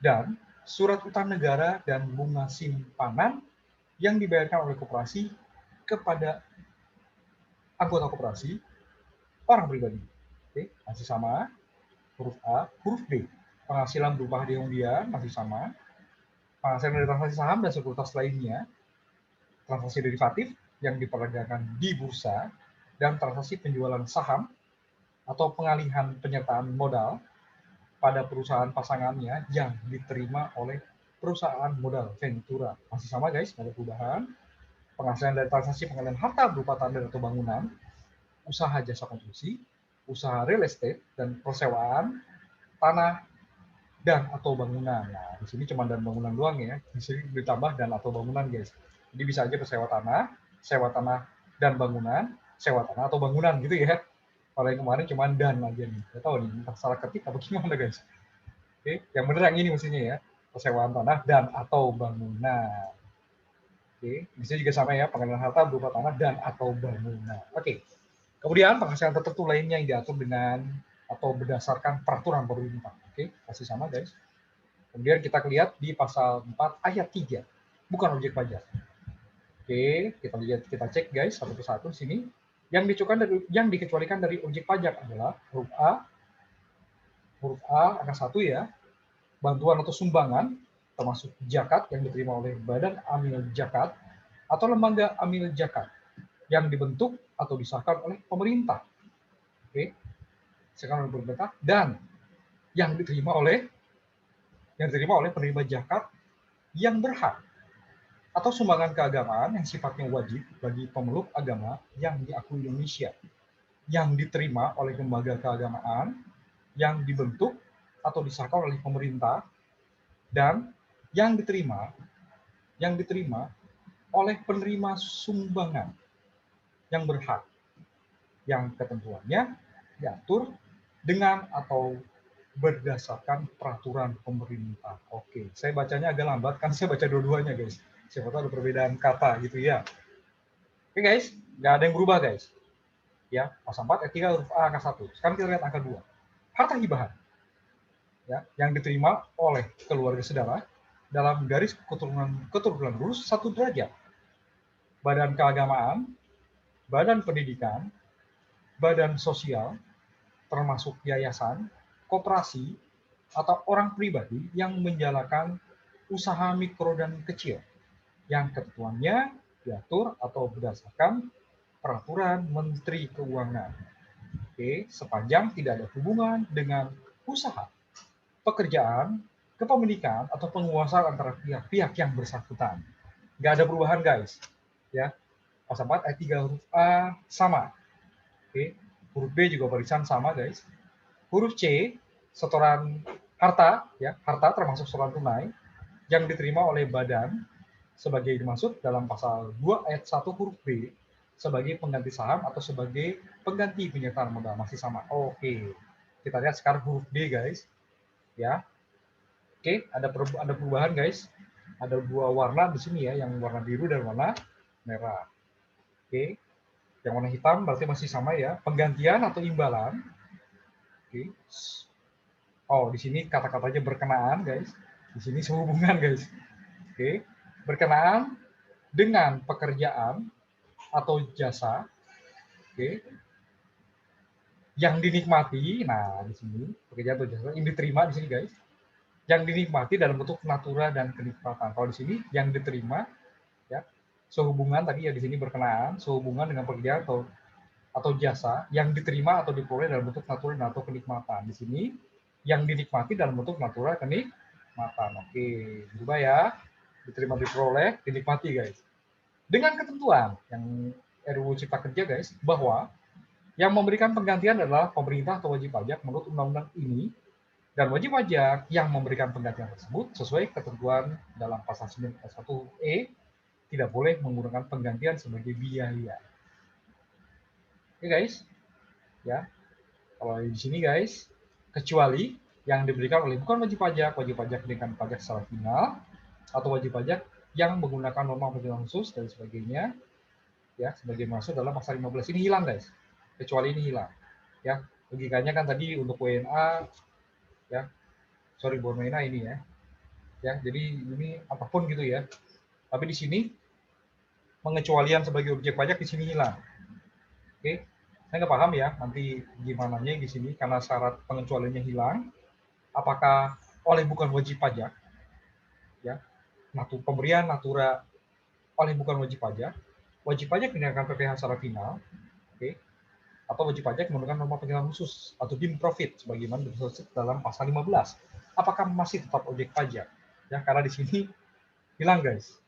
dan surat utang negara dan bunga simpanan yang dibayarkan oleh koperasi kepada anggota koperasi orang pribadi. Oke, masih sama. Huruf A. Huruf B, penghasilan berupa hadiah undian masih sama. Penghasilan dari transaksi saham dan sekuritas lainnya, transaksi derivatif yang diperdagangkan di bursa, dan transaksi penjualan saham atau pengalihan penyertaan modal pada perusahaan pasangannya yang diterima oleh perusahaan modal Ventura. Masih sama guys, nggak ada perubahan. Penghasilan dari transaksi pengalihan harta berupa tanah atau bangunan, usaha jasa konstruksi, usaha real estate, dan persewaan tanah dan atau bangunan. Nah, di sini cuma dan bangunan doang ya. Di sini ditambah dan atau bangunan, guys. Jadi bisa aja sewa tanah dan bangunan, sewa tanah atau bangunan gitu ya. Kalau yang kemarin cuma dan aja nih. Nggak tahu nih, entah salah ketik apa gimana, guys. Oke, yang benar yang ini mestinya ya. Persewaan tanah dan atau bangunan. Oke, bisa juga sama ya, pengalihan harta berupa tanah dan atau bangunan. Oke. Kemudian penghasilan tertentu lainnya yang diatur dengan atau berdasarkan peraturan pemerintah. Oke, masih sama guys. Kemudian kita lihat di pasal 4 ayat 3, bukan objek pajak. Oke, kita lihat, kita cek guys satu persatu sini. Yang dikecualikan dari objek pajak adalah huruf A angka 1 ya, bantuan atau sumbangan termasuk zakat yang diterima oleh Badan Amil Zakat atau lembaga Amil Zakat yang dibentuk atau disahkan oleh pemerintah. Oke, disahkan oleh pemerintah dan yang diterima oleh penerima zakat yang berhak, atau sumbangan keagamaan yang sifatnya wajib bagi pemeluk agama yang diakui Indonesia, yang diterima oleh lembaga keagamaan yang dibentuk atau disahkan oleh pemerintah, dan yang diterima oleh penerima sumbangan yang berhak, yang ketentuannya diatur dengan atau berdasarkan peraturan pemerintah. Oke, saya bacanya agak lambat kan saya baca dua-duanya guys. Siapa tahu ada perbedaan kata gitu ya. Oke guys, nggak ada yang berubah guys. Ya, pasal 4 ayat 3 huruf A angka 1. Sekarang kita lihat angka 2. Harta hibahan. Ya, yang diterima oleh keluarga saudara dalam garis keturunan lurus 1 derajat. Badan keagamaan, badan pendidikan, badan sosial, termasuk yayasan, koperasi, atau orang pribadi yang menjalankan usaha mikro dan kecil yang ketentuannya diatur atau berdasarkan peraturan Menteri Keuangan. Oke, sepanjang tidak ada hubungan dengan usaha, pekerjaan, kepemilikan, atau penguasaan antara pihak-pihak yang bersangkutan. Nggak ada perubahan guys. Ya, pasal 4 ayat 3 huruf A sama. Oke, huruf B juga barisan sama guys. Huruf C, setoran harta, ya, harta termasuk setoran tunai yang diterima oleh badan sebagai dimaksud dalam pasal 2 ayat 1 huruf B sebagai pengganti saham atau sebagai pengganti penyertaan modal, masih sama. Oke. Kita lihat sekarang huruf D guys. Ya. Oke, ada perubahan guys. Ada dua warna di sini ya, yang warna biru dan warna merah. Oke. Yang warna hitam berarti masih sama ya, penggantian atau imbalan. Oke. Oh, di sini kata-katanya berkenaan guys. Di sini sehubungan guys. Oke. Berkenaan dengan pekerjaan atau jasa, oke, yang dinikmati. Nah, di sini pekerjaan atau jasa yang diterima di sini guys, yang dinikmati dalam bentuk natura dan kenikmatan. Kalau di sini yang diterima, ya, sehubungan tadi ya di sini berkenaan sehubungan dengan pekerjaan atau jasa yang diterima atau diperoleh dalam bentuk natura dan atau kenikmatan. Di sini yang dinikmati dalam bentuk natura kenikmatan. Oke, berubah ya, diterima, diperoleh, dinikmati guys. Dengan ketentuan yang RUU Cipta Kerja guys, bahwa yang memberikan penggantian adalah pemerintah atau wajib pajak menurut undang-undang ini, dan wajib pajak yang memberikan penggantian tersebut sesuai ketentuan dalam pasal 9 ayat 1E tidak boleh menggunakan penggantian sebagai biaya. Oke guys, ya. Kalau di sini guys, kecuali yang diberikan oleh bukan wajib pajak dengan pajak secara final, atau wajib pajak yang menggunakan norma perjalanan khusus dan sebagainya, ya, sebagai masuk dalam pasal 15 ini hilang guys, kecuali ini hilang, ya. Logikanya kan tadi untuk WNA, ya, sorry bukan WNA ini ya, jadi ini apapun gitu ya. Tapi di sini pengecualian sebagai objek pajak di sini hilang. Oke, saya nggak paham ya nanti gimana di sini karena syarat pengecualiannya hilang. Apakah oleh bukan wajib pajak, ya, pemberian natura oleh bukan wajib pajak mengenakan PPh secara final, oke, atau wajib pajak menggunakan norma pengenalan khusus atau dim profit sebagaimana dimaksud dalam pasal 15. Apakah masih tetap objek pajak? Ya, karena di sini hilang, guys.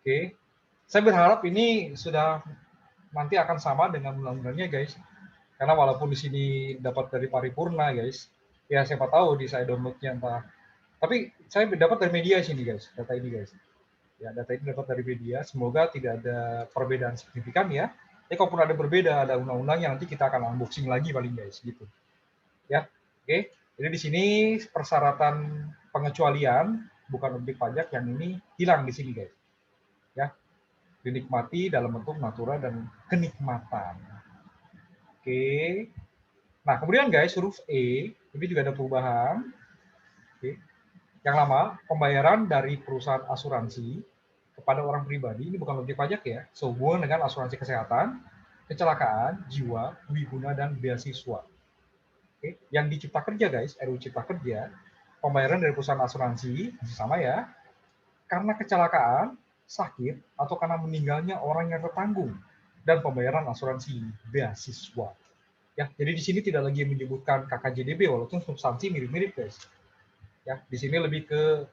Oke, saya berharap ini sudah nanti akan sama dengan undang-undangnya, guys. Karena walaupun di sini dapat dari paripurna, guys, ya siapa tahu di saya downloadnya entah. Tapi saya dapat dari media sini, guys, data ini, guys. Ya, data ini dapat dari media. Semoga tidak ada perbedaan signifikan ya. Tapi kalaupun ada berbeda, ada undang-undang yang nanti kita akan unboxing lagi paling, guys, gitu. Ya, oke. Jadi di sini persyaratan pengecualian bukan objek pajak yang ini hilang di sini, guys. Ya, dinikmati dalam bentuk natura dan kenikmatan. Oke. Nah, kemudian guys, huruf E, ini juga ada perubahan. Oke. Yang lama, pembayaran dari perusahaan asuransi kepada orang pribadi, ini bukan objek pajak ya, sehubungan dengan asuransi kesehatan, kecelakaan, jiwa, wiguna, dan beasiswa. Oke. Yang di Cipta Kerja guys, RUU Cipta Kerja, pembayaran dari perusahaan asuransi, masih sama ya, karena kecelakaan, sakit, atau karena meninggalnya orang yang tertanggung, dan pembayaran asuransi beasiswa. Ya, jadi di sini tidak lagi menyebutkan KKJDB walaupun substansi mirip-mirip guys. Ya, di sini lebih ke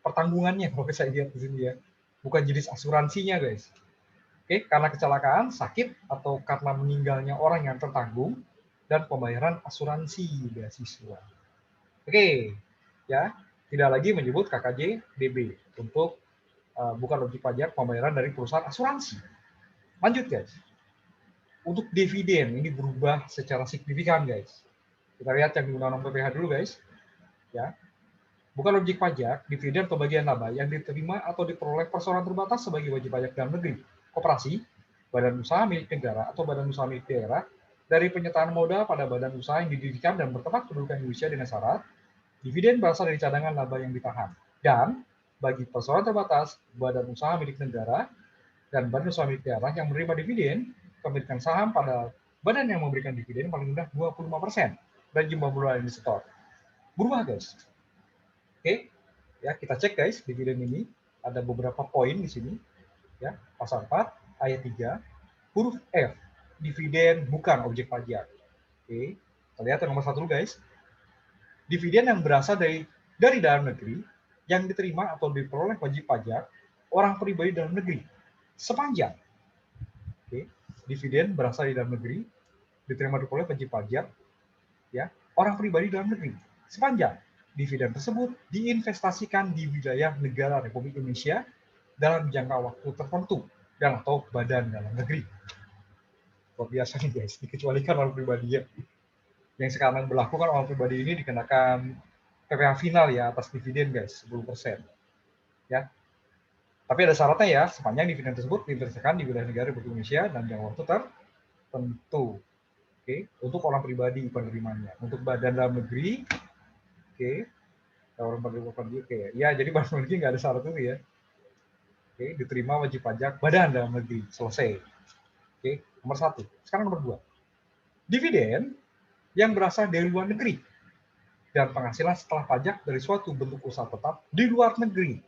pertanggungannya kalau saya lihat di sini ya, bukan jenis asuransinya guys. Oke, karena kecelakaan, sakit, atau karena meninggalnya orang yang tertanggung dan pembayaran asuransi beasiswa. Oke, ya, tidak lagi menyebut KKJDB untuk bukan objek pajak pembayaran dari perusahaan asuransi. Lanjut guys. Untuk dividen ini berubah secara signifikan guys. Kita lihat yang di Undang-Undang PPh dulu guys. Ya. Bukan objek pajak, dividen atau bagian laba yang diterima atau diperoleh perseroan terbatas sebagai wajib pajak dalam negeri, koperasi, badan usaha milik negara atau badan usaha milik daerah dari penyertaan modal pada badan usaha yang didirikan dan bertempat kedudukan Indonesia dengan syarat dividen berasal dari cadangan laba yang ditahan. Dan bagi perseroan terbatas, badan usaha milik negara dan badan usaha milik daerah yang menerima dividen, pemilikan saham pada badan yang memberikan dividen paling rendah 25% dari jumlah bulan yang disetor. Berubah guys. Oke, ya kita cek guys dividen ini ada beberapa poin di sini. Ya, pasal 4 ayat 3 huruf F, dividen bukan objek pajak. Oke, kita lihat yang nomor 1 dulu guys. Dividen yang berasal dari dalam negeri yang diterima atau diperoleh wajib pajak orang pribadi dalam negeri sepanjang dividen berasal dari dalam negeri diterima diperoleh wajib pajak ya orang pribadi dalam negeri sepanjang dividen tersebut diinvestasikan di wilayah negara Republik Indonesia dalam jangka waktu tertentu dan atau badan dalam negeri. Luar biasa nih guys, dikecualikan orang pribadi ya. Yang sekarang berlaku kan orang pribadi ini dikenakan PPh final ya atas dividen guys 10%. Ya. Tapi ada syaratnya ya, sepanjang dividen tersebut diinvestasikan di wilayah negara Republik Indonesia dan jangka waktu tertentu. Oke, untuk orang pribadi penerimanya. Untuk badan dalam negeri, oke, orang pribadi, oke. Ya, jadi badan dalam negeri nggak ada syarat itu ya. Oke, diterima wajib pajak badan dalam negeri, selesai. Oke, nomor 1. Sekarang nomor 2. Dividen yang berasal dari luar negeri dan penghasilan setelah pajak dari suatu bentuk usaha tetap di luar negeri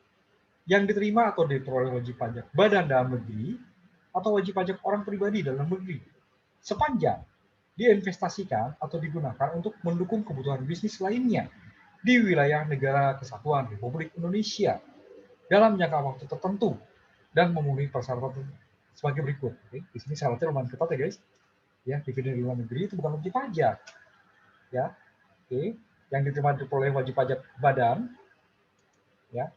yang diterima atau diperoleh wajib pajak badan dalam negeri atau wajib pajak orang pribadi dalam negeri sepanjang diinvestasikan atau digunakan untuk mendukung kebutuhan bisnis lainnya di wilayah negara kesatuan Republik Indonesia dalam jangka waktu tertentu dan memenuhi persyaratan sebagai berikut. Oke, di sini syaratnya lumayan ketat ya guys. Ya, dividen di luar negeri itu bukan wajib pajak. Ya, oke, yang diterima diperoleh wajib pajak badan, ya,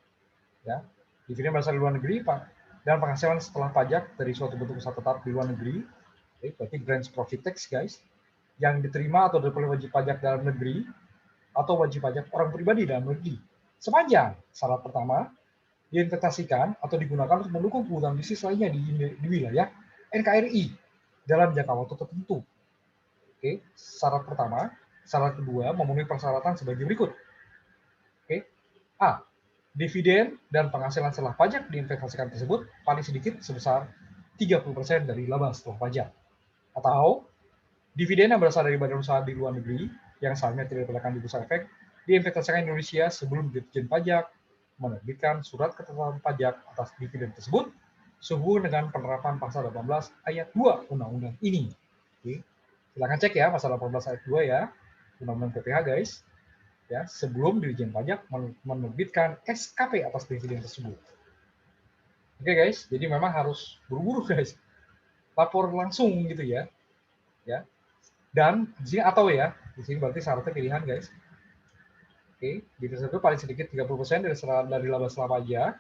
dividen berasal dari luar negeri, Pak, dan penghasilan setelah pajak dari suatu bentuk usaha tetap di luar negeri, berarti gross profit tax guys, yang diterima atau diperoleh wajib pajak dalam negeri atau wajib pajak orang pribadi dalam negeri sepanjang syarat pertama diinvestasikan atau digunakan untuk mendukung kebutuhan bisnis lainnya di wilayah NKRI dalam jangka waktu tertentu. Oke, syarat pertama. Syarat kedua memenuhi persyaratan sebagai berikut. Oke, A. Dividen dan penghasilan setelah pajak diinvestasikan tersebut paling sedikit sebesar 30% dari laba setelah pajak. Atau dividen yang berasal dari badan usaha di luar negeri yang sahamnya tidak diperdayakan di bursa efek diinvestasikan di Indonesia sebelum Ditjen Pajak menerbitkan surat ketetapan pajak atas dividen tersebut sehubungan dengan penerapan pasal 18 ayat 2 undang-undang ini. Oke. Silakan cek ya pasal 18 ayat 2 ya, undang-undang PPH guys. Ya, sebelum Ditjen Pajak menerbitkan SKP atas dividen tersebut. Oke guys, jadi memang harus buru-buru guys. Lapor langsung gitu ya. Ya. Dan di sini atau ya, di sini berarti syaratnya pilihan guys. Oke, dividen tersebut paling sedikit 30% dari laba setelah pajak.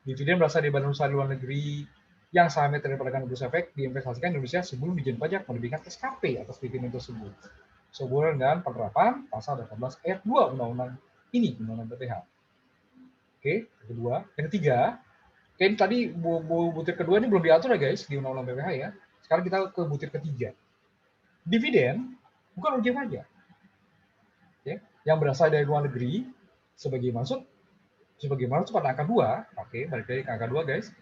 Dividen berasal dari badan usaha di luar negeri yang sahamnya tidak diperdagangkan di bursa efek diinvestasikan di Indonesia sebelum Ditjen Pajak menerbitkan SKP atas dividen tersebut. Sehubungan dengan penerapan pasal 18 ayat 2 undang-undang ini, undang-undang PPH. Oke, yang kedua. Yang ketiga, kayak tadi butir kedua ini belum diatur ya guys di undang-undang PPH ya. Sekarang kita ke butir ketiga. Dividen bukan objek pajak. Oke, yang berasal dari luar negeri sebagai maksud pada angka 2, oke, balik lagi ke angka 2 guys,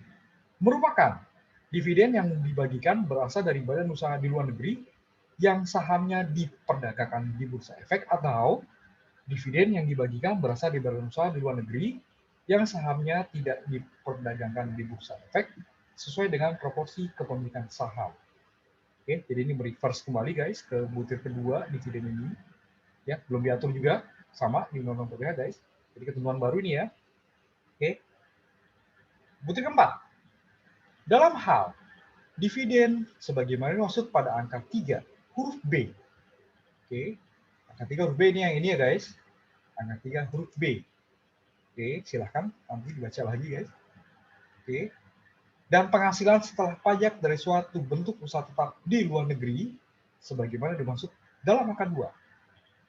merupakan dividen yang dibagikan berasal dari badan usaha di luar negeri yang sahamnya diperdagangkan di bursa efek atau dividen yang dibagikan berasal dari badan usaha di luar negeri yang sahamnya tidak diperdagangkan di bursa efek sesuai dengan proporsi kepemilikan saham. Oke, jadi ini mereverse kembali guys ke butir kedua dividen ini. Ya, belum diatur juga sama di undang-undang PPH guys. Jadi ketentuan baru ini ya. Oke. Butir keempat. Dalam hal dividen sebagaimana dimaksud pada angka 3 huruf B. Oke. Angka 3 huruf B ini yang ini ya guys. Angka 3 huruf B. Oke, silahkan nanti dibaca lagi guys. Oke. Dan penghasilan setelah pajak dari suatu bentuk usaha tetap di luar negeri sebagaimana dimaksud dalam angka 2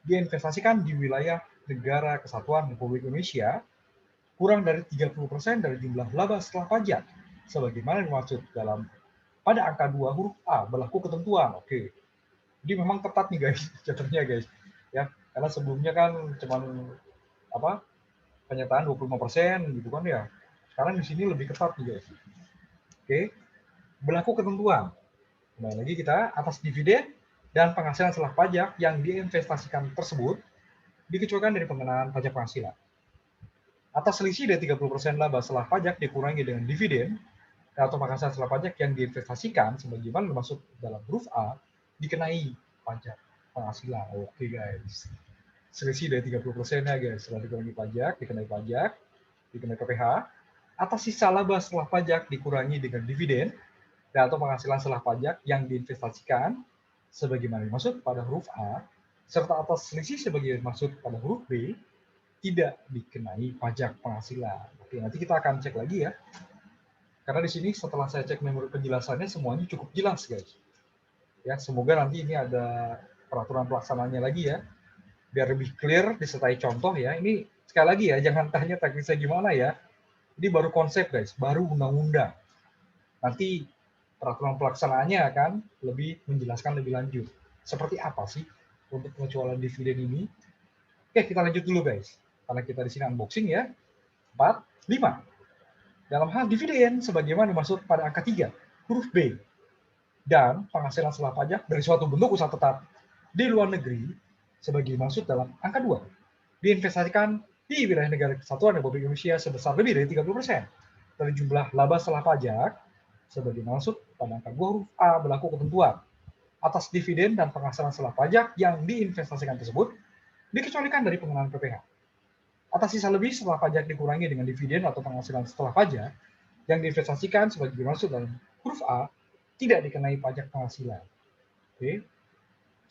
diinvestasikan di wilayah negara kesatuan Republik Indonesia kurang dari 30% dari jumlah laba setelah pajak sebagaimana dimaksud dalam pada angka 2 huruf A berlaku ketentuan. Oke. Jadi memang ketat nih guys, catatnya guys. Ya, karena sebelumnya kan cuman apa? Penyataan 25% gitu kan ya. Sekarang di sini lebih ketat nih guys. Oke. Berlaku ketentuan. Kembali lagi kita atas dividen dan penghasilan setelah pajak yang diinvestasikan tersebut dikecualikan dari pengenaan pajak penghasilan. Atas selisih dari 30% laba setelah pajak dikurangi dengan dividen atau penghasilan setelah pajak yang diinvestasikan sebagaimana dimaksud dalam huruf A dikenai pajak penghasilan. Oke guys. Selisih dari 30% ya guys, setelah dikurangi pajak, dikenai PPH. Atas sisa laba setelah pajak dikurangi dengan dividen atau penghasilan setelah pajak yang diinvestasikan sebagaimana dimaksud pada huruf A serta atas selisih sebagaimana dimaksud pada huruf B tidak dikenai pajak penghasilan. Oke, nanti kita akan cek lagi ya. Karena di sini setelah saya cek memori penjelasannya semuanya cukup jelas guys. Ya, semoga nanti ini ada peraturan pelaksananya lagi ya. Biar lebih clear disertai contoh ya. Ini sekali lagi ya, jangan tanya teknisnya gimana ya. Ini baru konsep guys, baru undang-undang. Nanti peraturan pelaksanaannya akan lebih menjelaskan lebih lanjut. Seperti apa sih untuk pengecualian dividen ini? Oke, kita lanjut dulu guys. Karena kita di sini unboxing ya. 4, 5. Dalam hal dividen sebagaimana dimaksud pada angka 3 huruf B dan penghasilan setelah pajak dari suatu bentuk usaha tetap di luar negeri sebagai dimaksud dalam angka 2 diinvestasikan di wilayah negara kesatuan Republik Indonesia sebesar lebih dari 30% dari jumlah laba setelah pajak sebagai dimaksud pada angka 2 huruf A berlaku ketentuan atas dividen dan penghasilan setelah pajak yang diinvestasikan tersebut dikecualikan dari pengenaan PPH. Atas sisa lebih setelah pajak dikurangi dengan dividen atau penghasilan setelah pajak yang diinvestasikan sebagai dimaksud dalam huruf A tidak dikenai pajak penghasilan. Oke.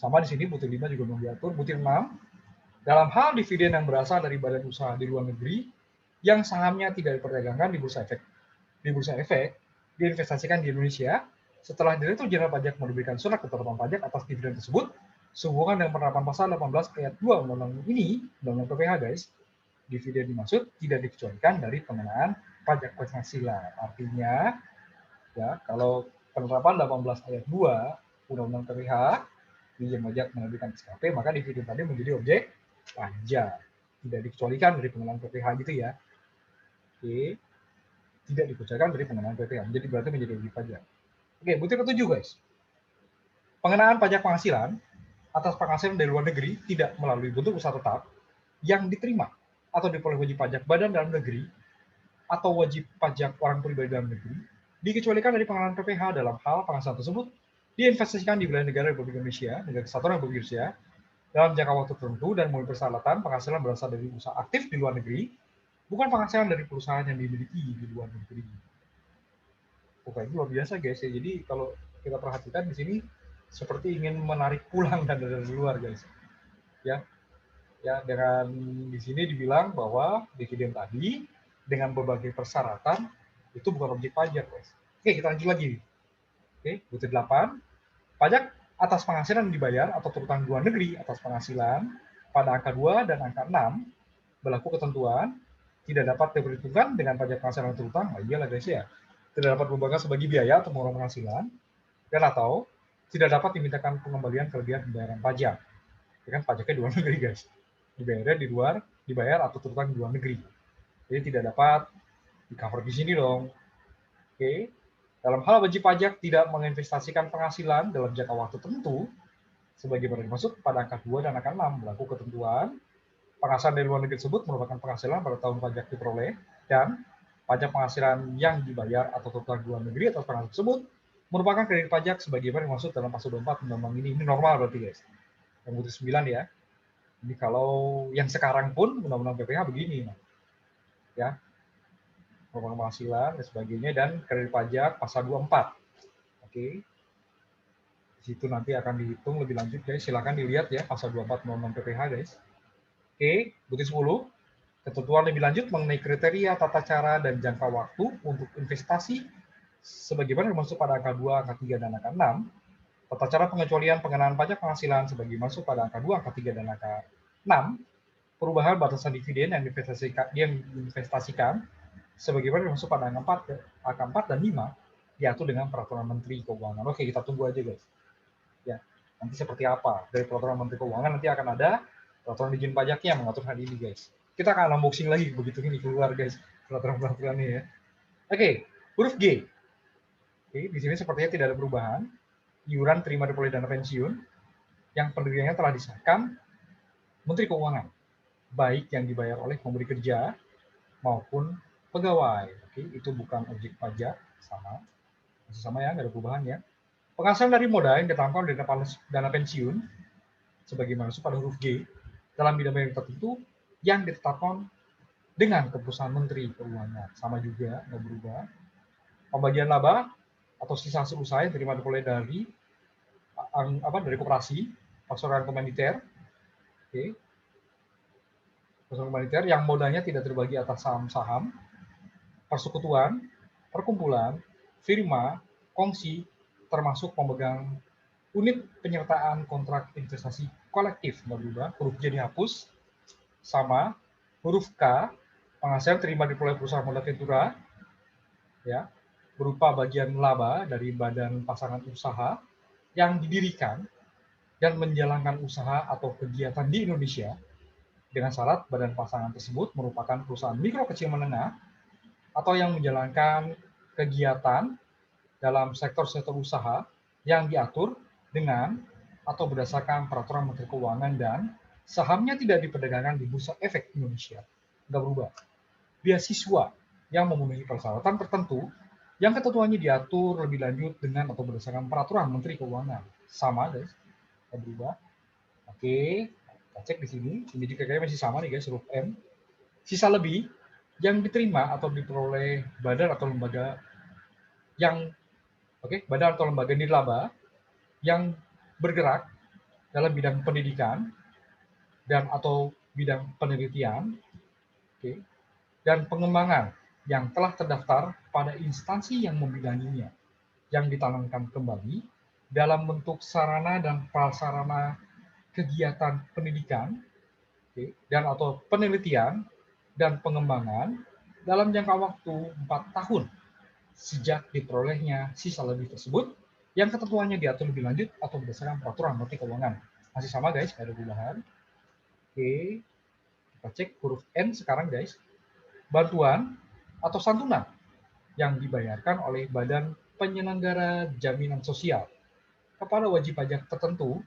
Sama di sini butir 5 juga belum diatur. Butir 6, dalam hal dividen yang berasal dari badan usaha di luar negeri yang sahamnya tidak diperdagangkan di bursa efek diinvestasikan di Indonesia setelah Direktur Jenderal Pajak menerbitkan surat ketetapan pajak atas dividen tersebut sehubungan dengan penerapan pasal 18 ayat 2 undang-undang ini, undang-undang PPH guys. Dividen dimaksud tidak dikecualikan dari pengenaan pajak penghasilan. Artinya, ya kalau penerapan 18 ayat 2 Undang-Undang PPH, Ditjen Pajak menerbitkan SKP, maka dividen tadi menjadi objek pajak. Tidak dikecualikan dari pengenaan PPH gitu ya. Oke, tidak dikucurkan dari pengenaan PPh. Jadi berarti menjadi wajib pajak. Oke, bukti ketujuh guys. Pengenaan pajak penghasilan atas penghasilan dari luar negeri tidak melalui bentuk usaha tetap yang diterima atau diperoleh wajib pajak badan dalam negeri atau wajib pajak orang pribadi dalam negeri dikecualikan dari pengenaan PPh dalam hal penghasilan tersebut diinvestasikan di wilayah negara Republik Indonesia, Negara Kesatuan Republik Indonesia dalam jangka waktu tertentu dan memenuhi persyaratan penghasilan berasal dari usaha aktif di luar negeri, bukan penghasilan dari perusahaan yang dimiliki di luar negeri. Oke, itu luar biasa guys ya. Jadi kalau kita perhatikan di sini seperti ingin menarik pulang dana dari luar guys. Ya, ya dengan di sini dibilang bahwa dividen tadi dengan berbagai persyaratan itu bukan objek pajak guys. Oke, kita lanjut lagi. Oke, bukti 8. Pajak atas penghasilan dibayar atau terutang luar negeri atas penghasilan pada angka 2 dan angka 6 berlaku ketentuan tidak dapat diperhitungkan dengan pajak penghasilan terutang. Nah, iyalah guys ya. Tidak dapat merupakan sebagai biaya atau pengurangan penghasilan dan atau tidak dapat dimintakan pengembalian kelebihan pembayaran pajak. Ya kan pajaknya di luar negeri guys. Dibayarnya di luar, dibayar atau terutang di luar negeri. Jadi tidak dapat di cover di sini dong. Oke. Dalam hal wajib pajak tidak menginvestasikan penghasilan dalam jangka waktu tertentu, sebagaimana dimaksud pada angka 2 dan angka 6 berlaku ketentuan penghasilan dari luar negeri tersebut merupakan penghasilan pada tahun pajak diperoleh dan pajak penghasilan yang dibayar atau terutang di luar negeri atas penghasilan tersebut merupakan kredit pajak sebagaimana dimaksud dalam pasal 24 undang-undang ini. Ini normal berarti guys. Yang putih 9 ya. Jadi kalau yang sekarang pun undang-undang PPh begini. Ya. Merupakan penghasilan dan sebagainya dan kredit pajak pasal 24. Oke. Di situ nanti akan dihitung lebih lanjut guys. Silakan dilihat ya pasal 24 undang-undang PPh guys. Oke, bukti 10. Ketentuan lebih lanjut mengenai kriteria, tata cara, dan jangka waktu untuk investasi sebagaimana dimaksud pada angka 2, angka 3, dan angka 6, tata cara pengecualian pengenaan pajak penghasilan sebagaimana dimaksud pada angka 2, angka 3, dan angka 6, perubahan batasan dividen yang diinvestasikan sebagaimana dimaksud pada angka 4 dan 5 diatur dengan peraturan Menteri Keuangan. Oke, kita tunggu aja guys. Ya, nanti seperti apa dari peraturan Menteri Keuangan nanti akan ada peraturan izin pajaknya yang mengatur hal ini guys. Kita akan unboxing lagi begitu ini keluar guys peraturan-peraturannya ya. Oke, huruf G. Oke, di sini sepertinya tidak ada perubahan. Iuran terima diperoleh dana pensiun yang pendiriannya telah disahkan Menteri Keuangan, baik yang dibayar oleh pemberi kerja maupun pegawai. Oke, itu bukan objek pajak, sama. Masih sama ya, nggak ada perubahan ya. Penghasilan dari modal yang ditetapkan dari dana pensiun sebagaimana pada huruf G dalam bidang tertentu yang ditetapkan dengan keputusan Menteri Keuangan. Sama juga, nggak berubah. Pembagian laba atau sisa hasil usaha yang terima diperoleh dari koperasi, pasokan komaniter, oke, pasokan komaniter yang modalnya tidak terbagi atas saham-saham, persekutuan, perkumpulan, firma, kongsi, termasuk pemegang unit penyertaan kontrak investasi kolektif, nggak berubah. Huruf J dihapus, sama. Huruf K, penghasilan terima diperoleh perusahaan modal ventura, ya, berupa bagian laba dari badan pasangan usaha yang didirikan dan menjalankan usaha atau kegiatan di Indonesia dengan syarat badan pasangan tersebut merupakan perusahaan mikro kecil menengah atau yang menjalankan kegiatan dalam sektor-sektor usaha yang diatur dengan atau berdasarkan peraturan Menteri Keuangan dan sahamnya tidak diperdagangkan di Bursa Efek Indonesia. Nggak berubah. Beasiswa yang memenuhi persyaratan tertentu yang ketentuannya diatur lebih lanjut dengan atau berdasarkan peraturan Menteri Keuangan. Sama guys, nggak berubah. Oke, kita cek di sini. Ini juga kayaknya masih sama nih guys, huruf M. Sisa lebih yang diterima atau diperoleh badan atau lembaga yang badan atau lembaga nirlaba yang bergerak dalam bidang pendidikan dan atau bidang penelitian, dan pengembangan yang telah terdaftar pada instansi yang membidanginya, yang ditanamkan kembali dalam bentuk sarana dan prasarana kegiatan pendidikan, dan atau penelitian dan pengembangan dalam jangka waktu 4 tahun sejak diperolehnya sisa lebih tersebut yang ketentuannya diatur lebih lanjut atau berdasarkan peraturan Menteri Keuangan. Masih sama guys, nggak ada perubahan. Oke, kita cek huruf N sekarang guys. Bantuan atau santunan yang dibayarkan oleh Badan Penyelenggara Jaminan Sosial kepada wajib pajak tertentu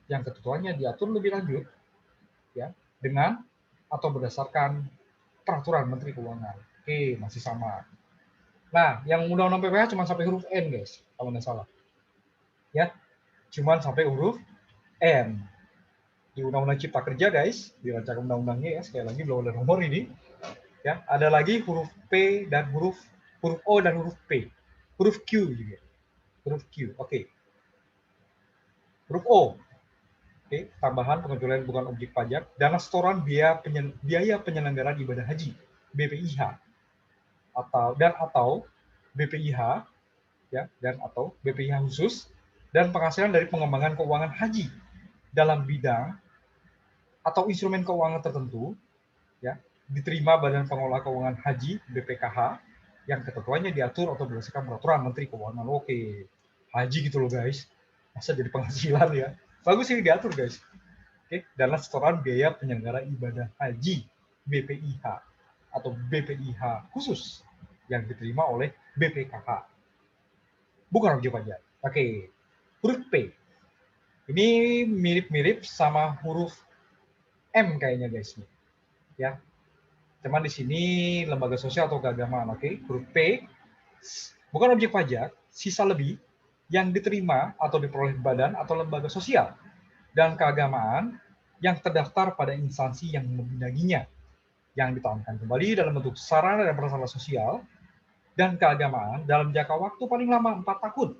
yang ketentuannya diatur lebih lanjut ya dengan atau berdasarkan peraturan Menteri Keuangan. Oke, masih sama. Nah, yang undang-undang PPh cuma sampai huruf N, guys, kalau nggak salah. Ya, cuma sampai huruf N. Di Undang-Undang Cipta Kerja, guys, di rancangan undang-undangnya ya, sekali lagi belum ada nomor ini. Ya, ada lagi huruf P dan huruf O dan huruf P. Huruf Q juga. Huruf Q. Oke. Huruf O. Oke, tambahan pengecualian bukan objek pajak, dana setoran biaya penyelenggaraan ibadah haji, BPIH, atau BPIH, ya, dan atau BPIH khusus, dan penghasilan dari pengembangan keuangan haji dalam bidang atau instrumen keuangan tertentu, ya, diterima Badan Pengelola Keuangan Haji (BPKH) yang ketentuannya diatur atau berdasarkan peraturan Menteri Keuangan. Oke, haji gitu loh guys, masa jadi penghasilan ya? Bagus ini diatur guys. Oke, dana setoran biaya penyelenggara ibadah haji BPIH atau BPIH khusus yang diterima oleh BPKH, bukan objek pajak. Oke, huruf P ini mirip-mirip sama huruf M kayaknya guys, ya. Cuman di sini lembaga sosial atau keagamaan, oke. Huruf P bukan objek pajak, sisa lebih yang diterima atau diperoleh badan atau lembaga sosial dan keagamaan yang terdaftar pada instansi yang membinaginya, yang ditanamkan kembali dalam bentuk sarana dan prasarana sosial dan keagamaan dalam jangka waktu paling lama 4 tahun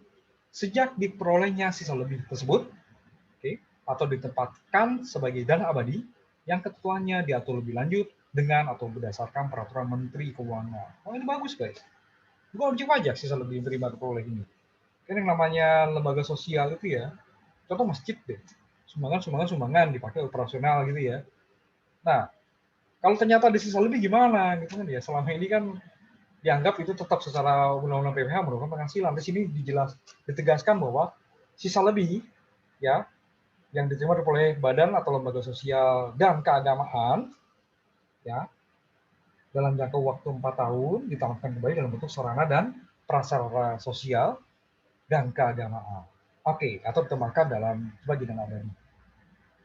sejak diperolehnya sisa lebih tersebut, atau ditempatkan sebagai dana abadi yang ketentuannya diatur lebih lanjut dengan atau berdasarkan peraturan Menteri Keuangan. Oh, ini bagus guys. Bukan objek pajak sisa lebih diterima atau peroleh ini. Kan yang namanya lembaga sosial itu ya, contoh masjid deh, sumbangan dipakai operasional gitu ya. Nah, kalau ternyata di sisa lebih gimana gitu kan ya, selama ini kan dianggap itu tetap secara undang-undang PPh merupakan penghasilan. Di sini ditegaskan bahwa sisa lebih ya yang diterima oleh badan atau lembaga sosial dan keagamaan ya dalam jangka waktu 4 tahun ditambahkan kembali dalam bentuk sarana dan prasarana sosial dan keagamaan. Oke, atau ditambahkan dalam sebagai dana abadi.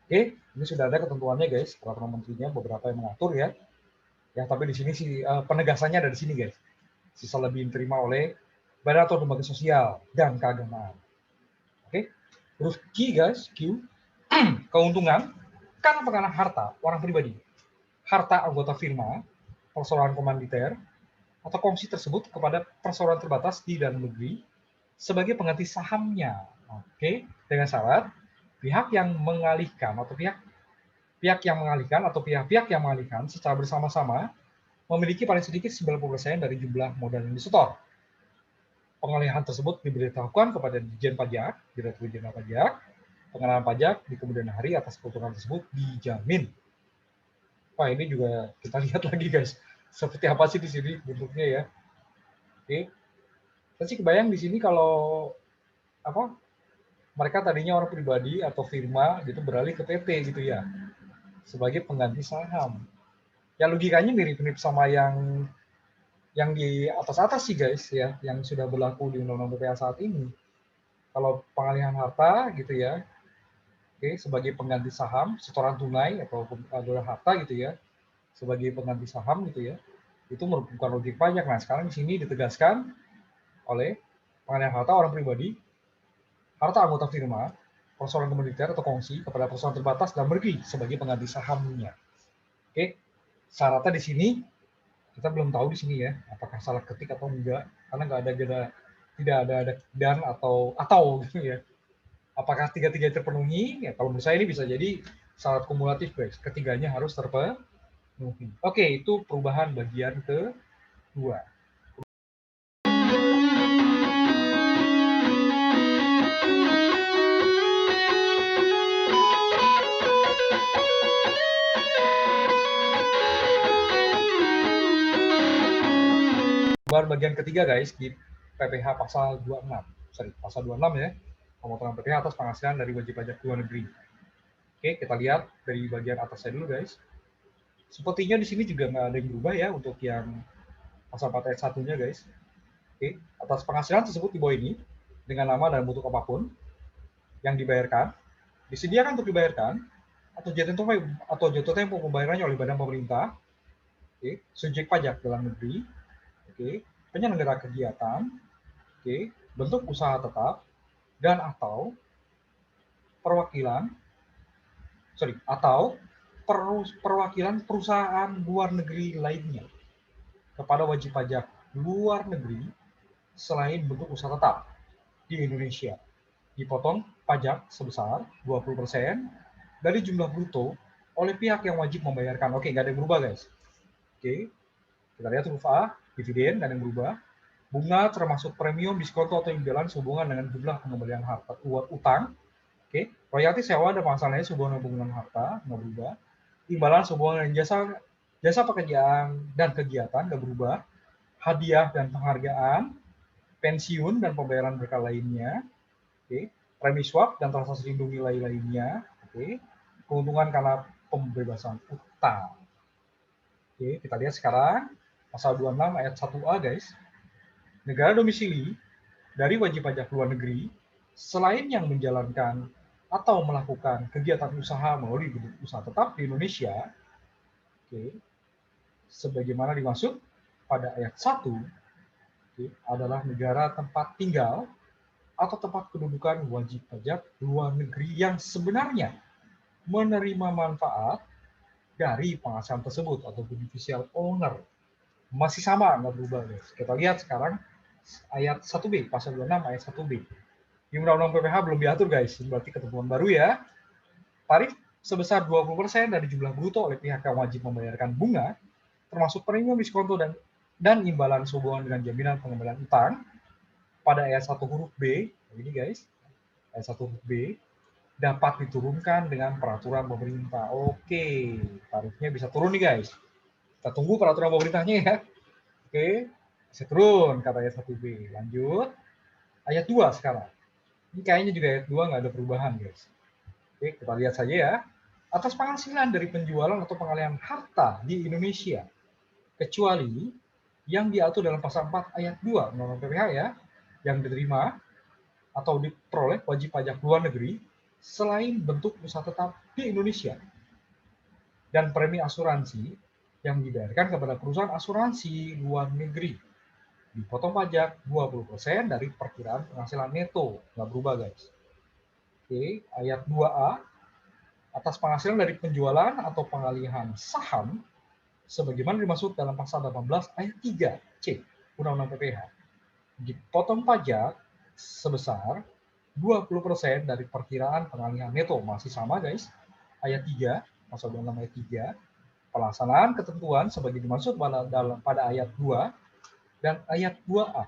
Oke, ini sudah ada ketentuannya guys, peraturan menterinya beberapa yang mengatur ya. Ya, tapi di sini sih penegasannya ada di sini guys. Sisa lebih diterima oleh badan atau lembaga sosial dan keagamaan. Oke, terus Q guys, Q keuntungan karena penggandaan harta orang pribadi, harta anggota firma, perseroan komanditer, atau kongsi tersebut kepada perseroan terbatas di dalam negeri sebagai pengganti sahamnya. Oke, dengan syarat pihak yang mengalihkan atau pihak-pihak yang mengalihkan secara bersama-sama memiliki paling sedikit 90% dari jumlah modal yang disetor. Pengalihan tersebut diberitahukan kepada Ditjen Pajak, Direktur Jenderal Pajak. Pengenalan pajak di kemudian hari atas keuntungan tersebut dijamin. Wah, ini juga kita lihat lagi guys, seperti apa sih di sini bentuknya ya. Oke, saya sih kebayang di sini kalau apa mereka tadinya orang pribadi atau firma gitu beralih ke PT gitu ya, sebagai pengganti saham. Ya logikanya mirip-mirip sama yang di atas-atas sih guys ya, yang sudah berlaku di Undang-Undang PPh saat ini. Kalau pengalihan harta gitu ya, oke, sebagai pengganti saham, setoran tunai atau dolar harta gitu ya, sebagai pengganti saham gitu ya, itu merupakan objek pajak. Nah, sekarang di sini ditegaskan oleh pengalihan harta orang pribadi, harta anggota firma, perseroan komanditer atau kongsi kepada perseroan terbatas dan negeri sebagai pengganti sahamnya. Oke, syaratnya di sini kita belum tahu di sini ya, apakah salah ketik atau enggak, karena nggak ada tidak ada dan atau gitu ya. Apakah tiga-tiga terpenuhi? Ya, kalau menurut saya ini bisa jadi syarat kumulatif, guys. Ketiganya harus terpenuhi. Oke, itu perubahan bagian kedua. Perubahan bagian ketiga, guys, di PPh pasal 26. Pasal 26 ya. Pemotongan PPh atas penghasilan dari wajib pajak luar negeri. Oke, kita lihat dari bagian atasnya dulu, guys. Sepertinya di sini juga nggak ada yang berubah ya untuk yang pasal 4 ayat 1-nya guys. Oke, atas penghasilan tersebut di bawah ini dengan nama dan bentuk apapun yang dibayarkan, disediakan untuk dibayarkan atau jatuh tempo pembayarannya oleh badan pemerintah, oke, subjek pajak dalam negeri, oke, penyelenggara kegiatan, oke, bentuk usaha tetap dan atau perwakilan perusahaan luar negeri lainnya kepada wajib pajak luar negeri selain bentuk usaha tetap di Indonesia, dipotong pajak sebesar 20% dari jumlah bruto oleh pihak yang wajib membayarkan. Oke, nggak ada yang berubah guys. Oke, kita lihat huruf A, dividen nggak ada yang berubah. Bunga termasuk premium, diskonto atau imbalan sehubungan dengan jumlah pengembalian harta utang. Oke, royalti sewa dan penghasilnya sehubungan dengan penggunaan harta nggak berubah. Imbalan sehubungan dengan jasa pekerjaan dan kegiatan nggak berubah. Hadiah dan penghargaan, pensiun dan pembayaran berkah lainnya. Oke, premi swap dan transaksi lindung nilai lainnya. Oke, keuntungan karena pembebasan utang. Oke, kita lihat sekarang pasal 26 ayat 1A guys. Negara domisili dari wajib pajak luar negeri selain yang menjalankan atau melakukan kegiatan usaha melalui bentuk usaha tetap di Indonesia, oke, sebagaimana dimaksud pada ayat 1, oke, adalah negara tempat tinggal atau tempat kedudukan wajib pajak luar negeri yang sebenarnya menerima manfaat dari penghasilan tersebut atau beneficial owner. Masih sama, nggak berubah guys. Kita lihat sekarang ayat 1B, pasal 26 ayat 1B. Di Undang-Undang PPH belum diatur guys, berarti ketentuan baru ya. Tarif sebesar 20% dari jumlah bruto oleh pihak yang wajib membayarkan bunga, termasuk premium, diskonto, dan imbalan sehubungan dengan jaminan pengembalian utang pada ayat 1 huruf B, ini guys, ayat 1 huruf B, dapat diturunkan dengan peraturan pemerintah. Oke, tarifnya bisa turun nih guys. Kita tunggu peraturan pemerintahnya ya. Oke, bisa turun kata ayat 1B. Lanjut, ayat 2 sekarang. Ini kayaknya juga ayat 2 nggak ada perubahan guys. Oke, kita lihat saja ya. Atas penghasilan dari penjualan atau pengalihan harta di Indonesia, kecuali yang diatur dalam pasal 4 ayat 2 Undang-Undang PPH ya, yang diterima atau diperoleh wajib pajak luar negeri selain bentuk usaha tetap di Indonesia dan premi asuransi yang dibayarkan kepada perusahaan asuransi luar negeri, dipotong pajak 20% dari perkiraan penghasilan neto. Nggak berubah guys. Oke, ayat 2A, atas penghasilan dari penjualan atau pengalihan saham sebagaimana dimaksud dalam pasal 18 ayat 3C Undang-Undang PPH, dipotong pajak sebesar 20% dari perkiraan pengalihan neto. Masih sama guys, ayat 3, pasal 26 ayat 3, pelaksanaan ketentuan sebagai dimaksud pada ayat 2 dan ayat 2A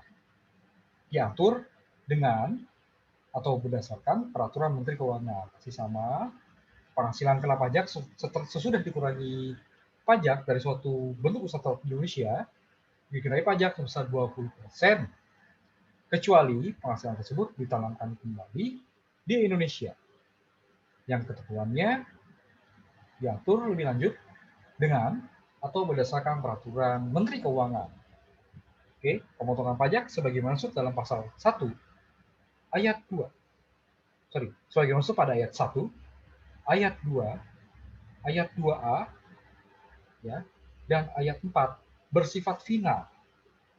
diatur dengan atau berdasarkan peraturan Menteri Keuangan. Masih sama, penghasilan kena pajak sesudah dikurangi pajak dari suatu bentuk usaha tetap Indonesia dikenai pajak sebesar 20%, kecuali penghasilan tersebut ditanamkan kembali di Indonesia, yang ketentuannya diatur lebih lanjut dengan atau berdasarkan peraturan Menteri Keuangan. Oke, pemotongan pajak sebagaimana dimaksud dalam pasal 1 ayat 2. Sebagaimana dimaksud pada ayat 1, ayat 2, ayat 2A ya, dan ayat 4 bersifat final,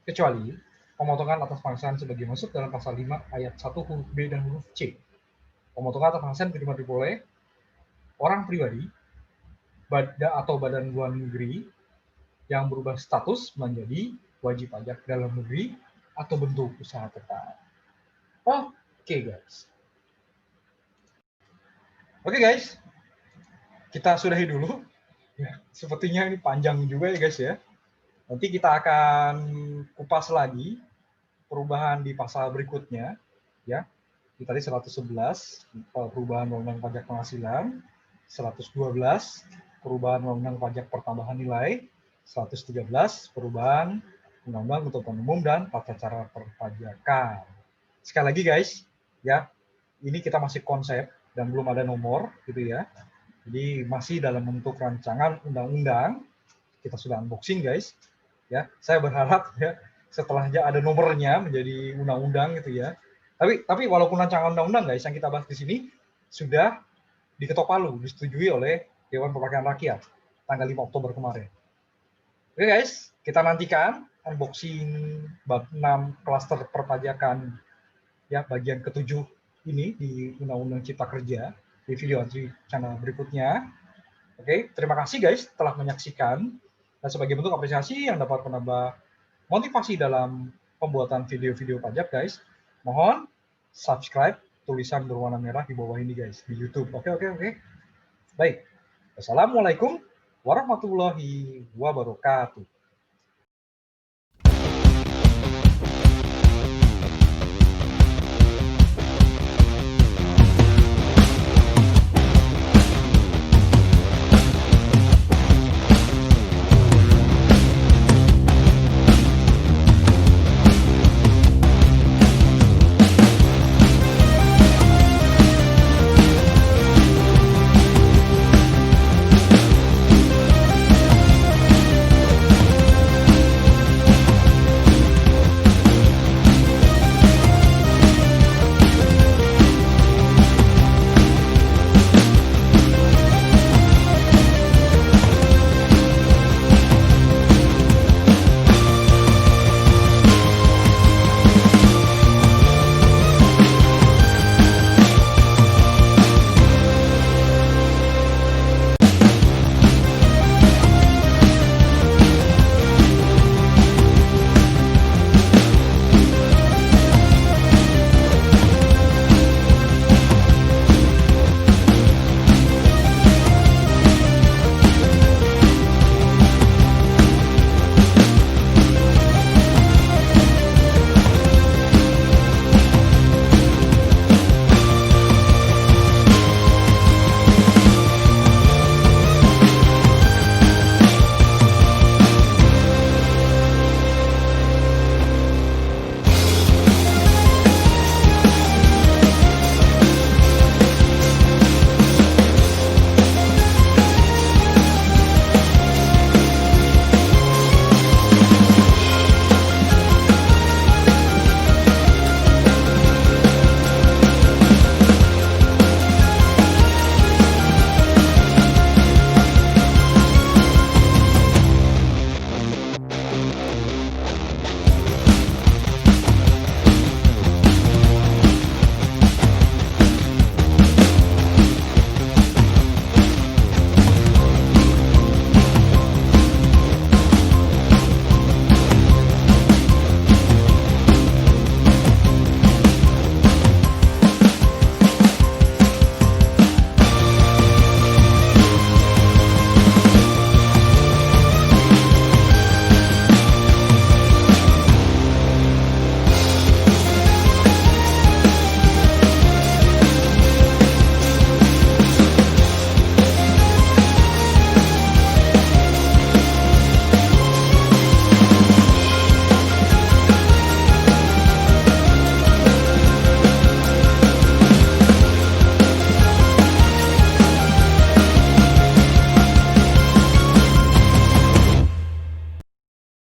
kecuali pemotongan atas penghasilan sebagai masuk dalam pasal 5 ayat 1 huruf B dan huruf C. Pemotongan atas penghasilan diperoleh orang pribadi atau badan luar negeri yang berubah status menjadi wajib pajak dalam negeri atau bentuk usaha tetap. Oke guys. Oke guys, kita sudahi dulu. Ya, sepertinya ini panjang juga ya guys ya. Nanti kita akan kupas lagi perubahan di pasal berikutnya ya. Di tadi 111 perubahan undang-undang pajak penghasilan, 112 perubahan undang-undang pajak pertambahan nilai, 113 perubahan undang-undang untuk umum dan tata cara perpajakan. Sekali lagi guys, ya, ini kita masih konsep dan belum ada nomor gitu ya. Jadi masih dalam bentuk rancangan undang-undang. Kita sudah unboxing guys. Ya, saya berharap ya setelahnya ada nomornya menjadi undang-undang gitu ya. Tapi walaupun rancangan undang-undang guys yang kita bahas di sini sudah diketok palu, disetujui oleh Dewan Perwakilan Rakyat tanggal 5 Oktober kemarin. Oke guys, kita nantikan unboxing bab 6 klaster perpajakan ya bagian ke-7 ini di Undang-Undang Cipta Kerja di video channel berikutnya. Oke, terima kasih guys telah menyaksikan, dan sebagai bentuk apresiasi yang dapat menambah motivasi dalam pembuatan video-video pajak guys, mohon subscribe tulisan berwarna merah di bawah ini guys di YouTube. Oke. Baik. Assalamualaikum warahmatullahi wabarakatuh.